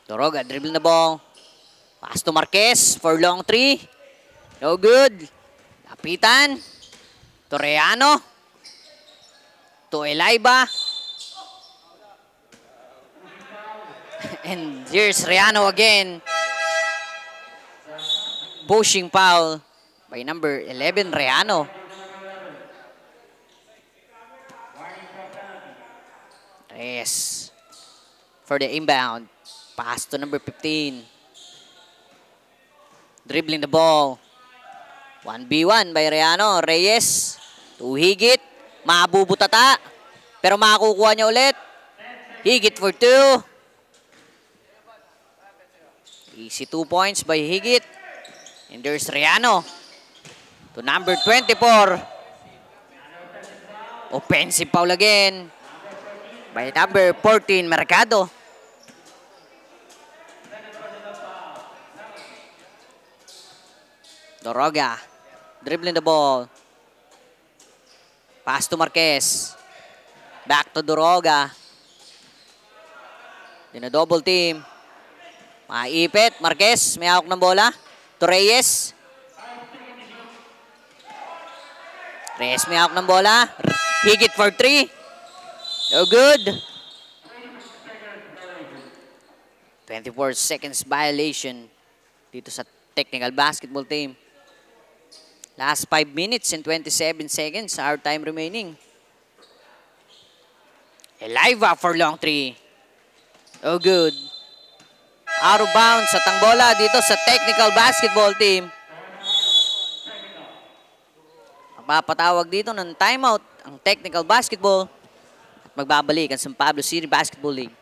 Doroga dribble the ball. Pass to Marquez for long 3. No good. Lapitan. To Riano. To Elaiba. And here's Riano again. Pushing foul by number 11, Riano. Reyes for the inbound. Pass to number 15. Dribbling the ball. 1v1 by Riano. Reyes. To Higit. Mabubutata. Pero makakukuha niya ulit. Higit for 2. Easy 2 points by Higit. And there's Riano to number 24. Offensive foul again by number 14, Mercado. Doroga dribbling the ball. Pass to Marquez. Back to Doroga. Double team. Maipit. Marquez. May hawak ng bola. To Reyes. Reyes may hawak ng bola. Higit for 3. No good. 24 seconds violation dito sa technical basketball team. Last 5 minutes and 27 seconds. Our time remaining. Eliva for long 3. Oh, good. Out of bounds sa tangbola dito sa technical basketball team. Magpapatawag dito ng timeout ang technical basketball at magbabalik ang San Pablo City Basketball League.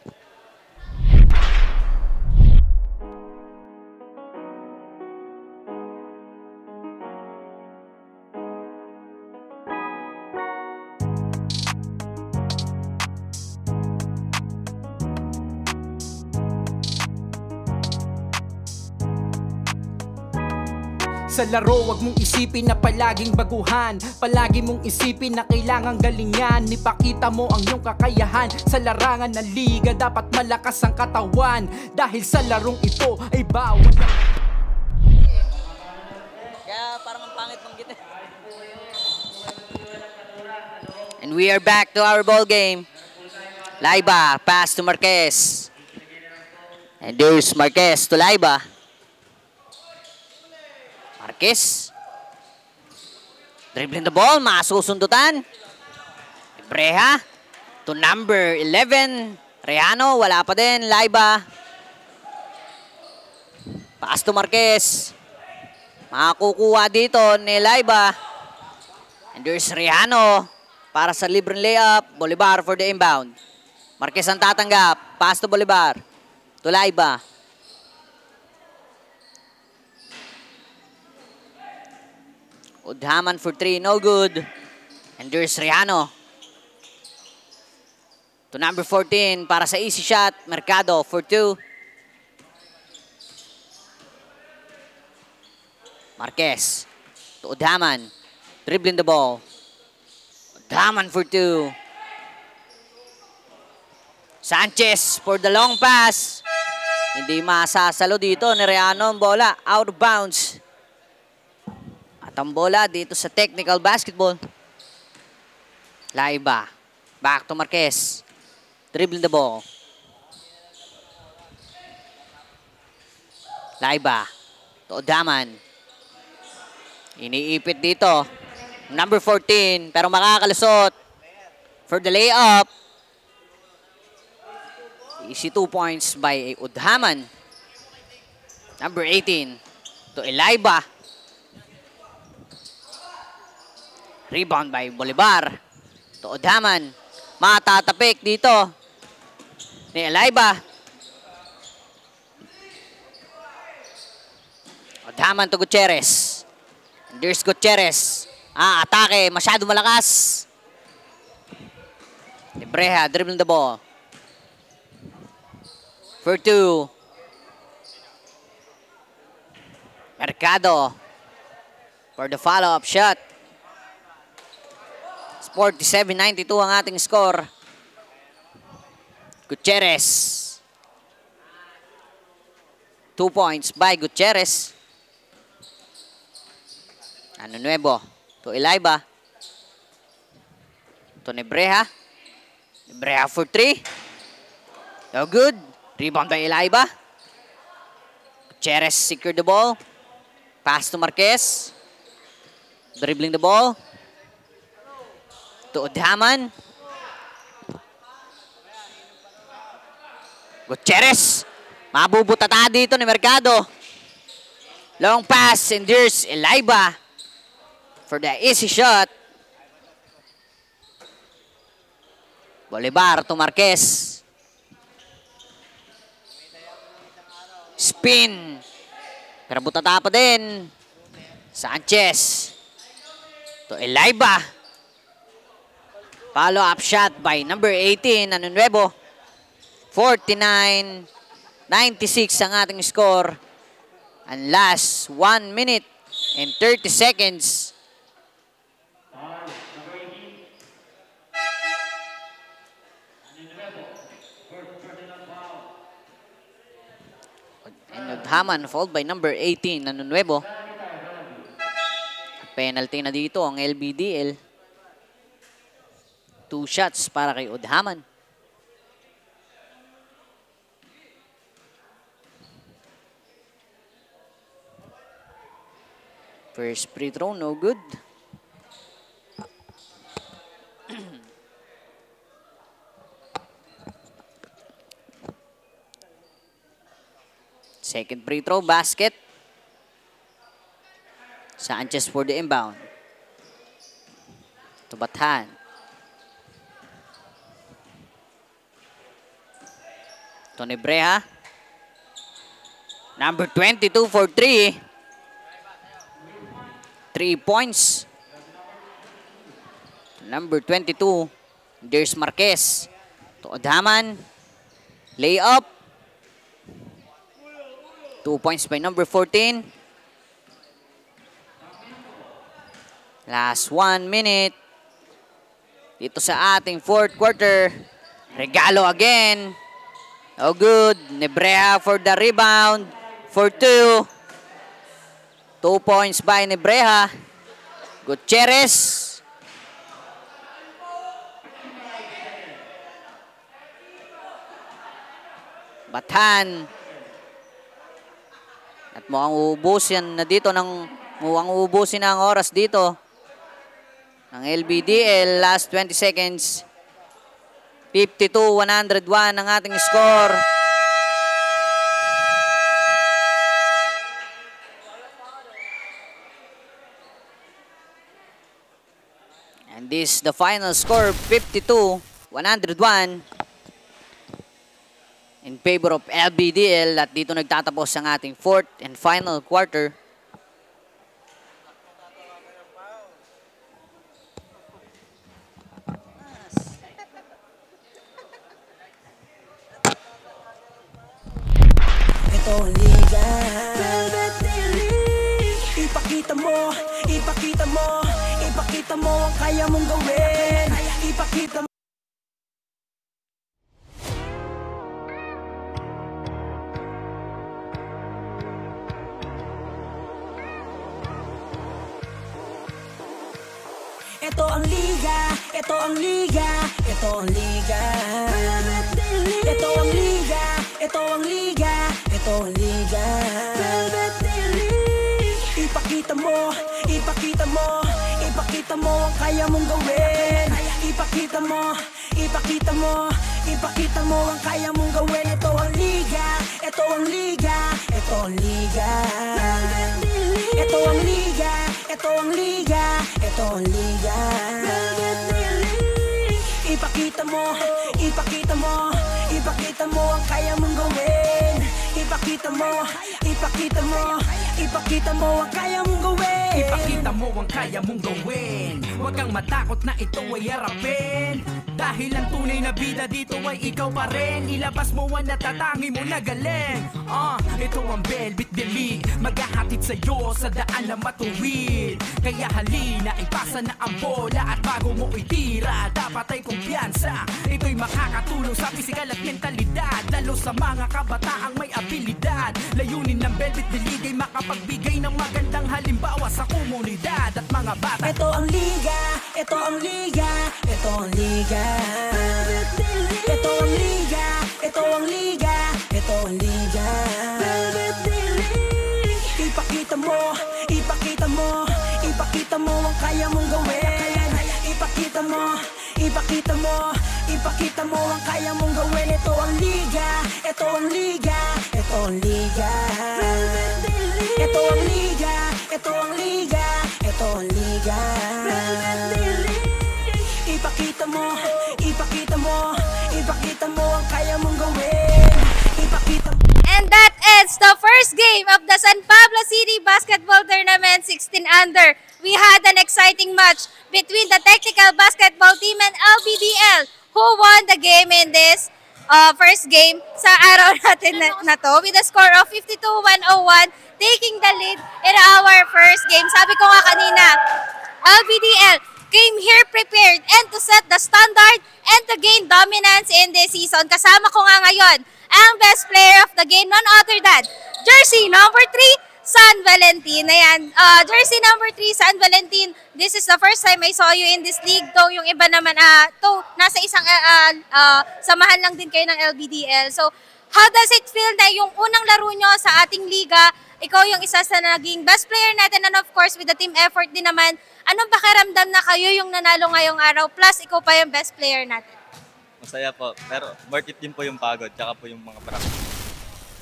Sa laro, wag mong isipin na palaging baguhan. Palagi mong isipin na kailangang galingan. Ipakita mo ang iyong kakayahan. Sa larangan ng liga, dapat malakas ang katawan. Dahil sa larong ito ay bawal. Kaya parang ang pangit mong gita. And we are back to our ball game. Laiba, pass to Marquez. And there's Marquez to Laiba. Marquez. Dribbling the ball, masusundutan. Breha to number 11. Reano, wala pa din. Laiba. Pass to Marquez. Makakukuha dito ni Laiba. And there's Reano para sa libreng layup. Bolivar for the inbound. Marquez ang tatanggap. Pass to Bolivar. To Laiba. Udhaman for 3, no good. And there's Riano. To number 14 para sa easy shot. Mercado for 2. Marquez. To Udhaman. Dribbling the ball. Udhaman for 2. Sanchez for the long pass. Hindi masasalo dito ni Riano ang bola. Out of bounds. Ang bola dito sa technical basketball. Laiba. Back to Marquez. Dribbling the ball. Laiba. To Daman. Iniipit dito. Number 14. Pero makakalusot. For the layup. Easy 2 points by Udhaman. Number 18. To Elaiba. Rebound by Bolivar. To Udhaman. Matatapik dito ni Elaiba. Udhaman to Gutierrez. And there's Gutierrez. Atake. Masyado malakas. Libreha dribbling the ball. For 2. Mercado. For the follow-up shot. 47-92 ang ating score. Gutierrez. 2 points by Gutierrez. Ano nuevo? To Elaiba. To Nebreha. Nebreha for 3. No good. Rebound by Elaiba. Gutierrez secured the ball. Pass to Marquez. Dribbling the ball. To Udhaman. Gutierrez. Mabubutata dito ni Mercado. Long pass and there's Elaiba for the easy shot. Bolivar to Marquez. Spin. Pero butata pa din. Sanchez. To Elaiba. Follow-up shot by number 18, Anunuevo. 49-96 ang ating score. And last 1 minute and 30 seconds. And Haman followed by number 18, Anunuevo. Penalty na dito ang LBDL. 2 shots para kay Udhaman. First free throw, no good. Second free throw, basket. Sanchez for the inbound. To Bathan. Tony Breha. Number 22 for 3. 3 points. Number 22, there's Marquez. To Odhaman. Layup. 2 points by number 14. Last 1 minute. Dito sa ating fourth quarter. Regalo again. Oh good. Nebreha for the rebound. For 2. 2 points by Nebreha. Gutierrez. Bathan. At mukhang uubusin na dito mukhang uubusin na ang oras dito ng LBDL. Last 20 seconds. 52-101 ang ating score. And this is the final score, 52-101 in favor of LBDL. At dito nagtatapos ang ating fourth and final quarter. Ito ang liga. Velvet Daily. Ipakita mo, ipakita mo, ipakita mo ang kaya mong gawin. Ipakita mo. Ito ang liga, ito ang liga, ito ang liga. Velvet Daily. Ito ang liga, ito ang liga, ito ang liga. Velvet Daily. Ipakita mo, ipakita mo, ipakita mo ang kaya mong gawin. Ipakita mo, ipakita mo, ipakita mo ang kaya mong gawin. Ito ang liga, ito ang liga, ito ang liga. Velvet Daily. Ito ang liga, ito ang liga, ito ang liga. Velvet Daily. Ipakita mo, ipakita mo, ipakita mo ang kaya mong gawin. Ipakita mo, ipakita mo, ipakita mo ang kaya mong gawin. Ipakita mo ang kaya mong gawin. Huwag kang matakot na ito ay harapin. Dahil ang tunay na bida dito ay ikaw pa rin. Ilabas mo ang natatangi mo na galing. Ito ang Velvet Daily. Maghahatid sa'yo sa daan na matuwid. Kaya halina, ipasa na ang bola. At bago mo itira, dapat ay kumpiyansa. Ito'y makakatulong sa pisikal at mentalidad. Lalo sa mga kabataang may abilidad. Layunin ng Velvet Daily ay makapagbigay ng magandang halimbawa sa komunidad at mga bata. Ito ang liga, ito ang liga, ito ang liga. Velvet Daily. Ito ang liga, ito ang liga, ito ang liga. Velvet Daily. Ipakita mo, ipakita mo, ipakita mo ang kaya mong gawin. Ipakita mo, ipakita mo, ipakita mo ang kaya mong gawin. Ito ang liga, ito ang liga, ito ang liga. Velvet Daily. Ito ang liga, ito ang liga, ito ang liga. Velvet Daily. Ipakita mo, ipakita mo, ipakita mo ang kaya mong gawin. Ipakita mo. And that ends the first game of the San Pablo City Basketball Tournament 16 under. We had an exciting match between the Technical Basketball Team and LBDL who won the game in this first game sa araw natin na to with a score of 52-101, taking the lead in our first game. Sabi ko nga kanina, LBDL came here prepared and to set the standard and to gain dominance in this season. Kasama ko nga ngayon ang best player of the game, none other than jersey number 3, San Valentin. Ayan, jersey number 3, San Valentin. This is the first time I saw you in this league. Though yung iba naman, nasa isang samahan lang din kayo ng LBDL. So, how does it feel na yung unang laro nyo sa ating liga, ikaw yung isa sa naging best player natin and of course with the team effort din naman, anong pakiramdam na kayo yung nanalo ngayong araw plus ikaw pa yung best player natin? Masaya po, pero worth it din po yung pagod, tsaka po yung mga practice.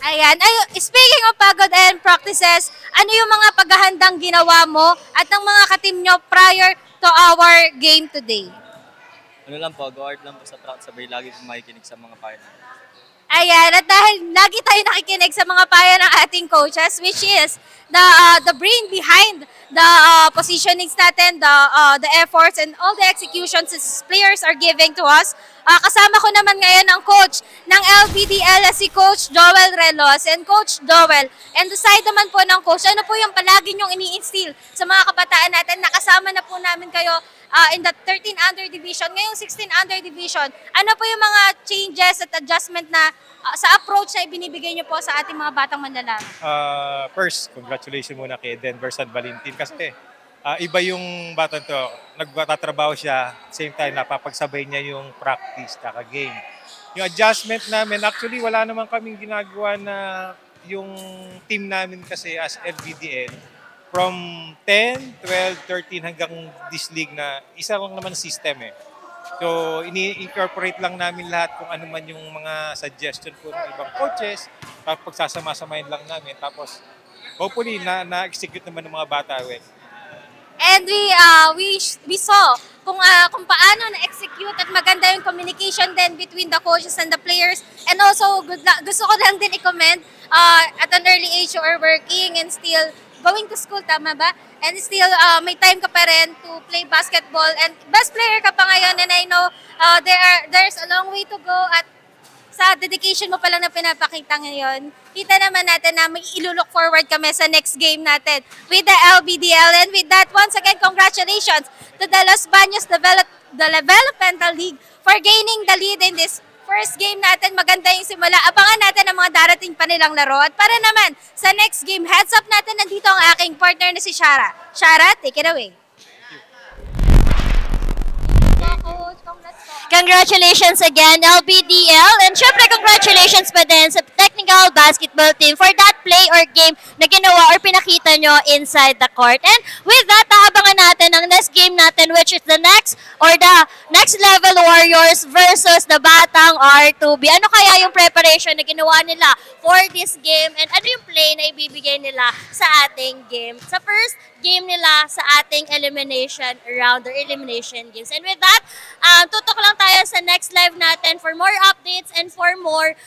Ayan. Speaking of pagod and practices, ano yung mga paghahandang ginawa mo at ng mga kateam nyo prior to our game today? Ano lang po, go hard lang po sa practice, sabay lagi po makikinig sa mga payo. Ayan, at dahil lagi tayo nakikinig sa mga payo ng ating coaches, which is the brain behind the positionings natin, the efforts and all the executions these players are giving to us. Kasama ko naman ngayon ang coach ng LBDL, si Coach Joel Relos. And Coach Joel, and the side naman po ng coach, ano po yung palagi nyong ini-instill sa mga kabataan natin? Nakasama na po namin kayo in the 13 under division, ngayong 16 under division. Ano po yung mga changes at adjustment na sa approach na ibinibigay niyo po sa ating mga batang manlalaro? First, congratulations muna kay Denver San Valentin kasi iba yung bata to. Nagtatrabaho siya, same time napapagsabay niya yung practice, game. Yung adjustment namin, actually wala naman kaming ginagawa na yung team namin kasi as LBDL, from 10, 12, 13 hanggang this league na isa lang naman system eh. So, ini-incorporate lang namin lahat kung ano man yung mga suggestion po ng ibang coaches, tapos pagsasama-samahin lang namin, tapos hopefully na-execute naman ng mga bata. And we saw kung paano na-execute at maganda yung communication then between the coaches and the players. And also, gusto ko lang din i-comment, at an early age you are working and still going to school, tama ba? And still, may time ka pa rin to play basketball. And best player ka pa ngayon. And I know there's a long way to go. At sa dedication mo pa lang na pinapakita ngayon, kita naman natin na may ilulook forward kami sa next game natin with the LBDL. And with that, once again, congratulations to the Los Baños Developmental League for gaining the lead in this first game natin. Maganda yung simula. Abangan natin ang mga darating pa nilang laro. At para naman sa next game, heads up natin, nandito ang aking partner na si Shara. Shara, take it away. Congratulations again, LBDL. And syempre, congratulations pa din sa Technical Basketball Team for that play or game na ginawa or pinakita nyo inside the court. And with that, aabangan natin ang next game natin, which is the next level Warriors versus the Batang R2B. Ano kaya yung preparation na ginawa nila for this game? And ano yung play na ibibigay nila sa ating game? Sa first game nila sa ating elimination round or elimination games. And with that, tutok lang tayo sa next live natin for more updates and for more,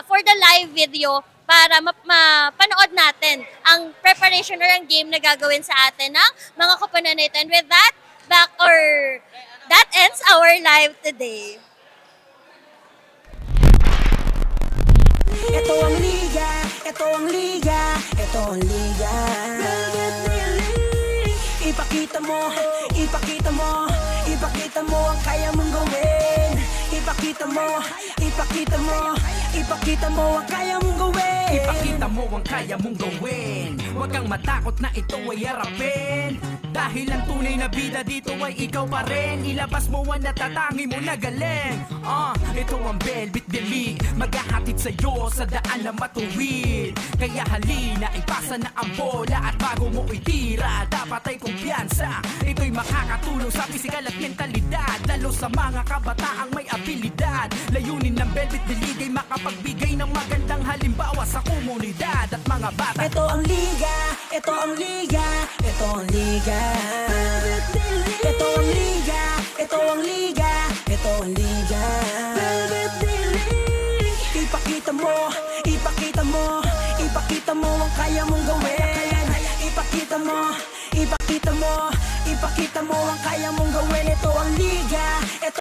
for the live video para mapanood natin ang preparation or ang game na gagawin sa atin ng mga koponan nito. And with that, that ends our live today. Ito ang liga, ito ang liga, ito ang liga. Ipakita mo, ipakita mo, ipakita mo ang kaya mong gawin. Ipakita mo, ipakita mo, ipakita mo ang kaya mong gawin. Ipakita mo ang kaya mong gawin. Huwag kang matakot na ito ay harapin. Dahil ang tunay na bida dito ay ikaw pa rin. Ilabas mo ang natatangi mo na galing. Ito ang Velvet Delete, maghahatid sa'yo sa daan na matuwid. Kaya halina, ipasa na ang bola. At bago mo itira, dapat ay kumpiyansa. Ito'y makakatulong sa pisikal at mentalidad, lalo sa mga kabataang may abilidad. Layunin ng Velvet Delete ay makapagbigay ng magandang halimbawa sa komunidad at mga bata. Ito ang liga, ito ang liga, ito ang liga. Ito ang liga, ito ang liga, ito ang liga. Ipakita mo, ipakita mo, ipakita mo ang kaya mong gawin. Ipakita mo, ipakita mo, ipakita mo ang kaya mong gawin. Ito ang liga, ito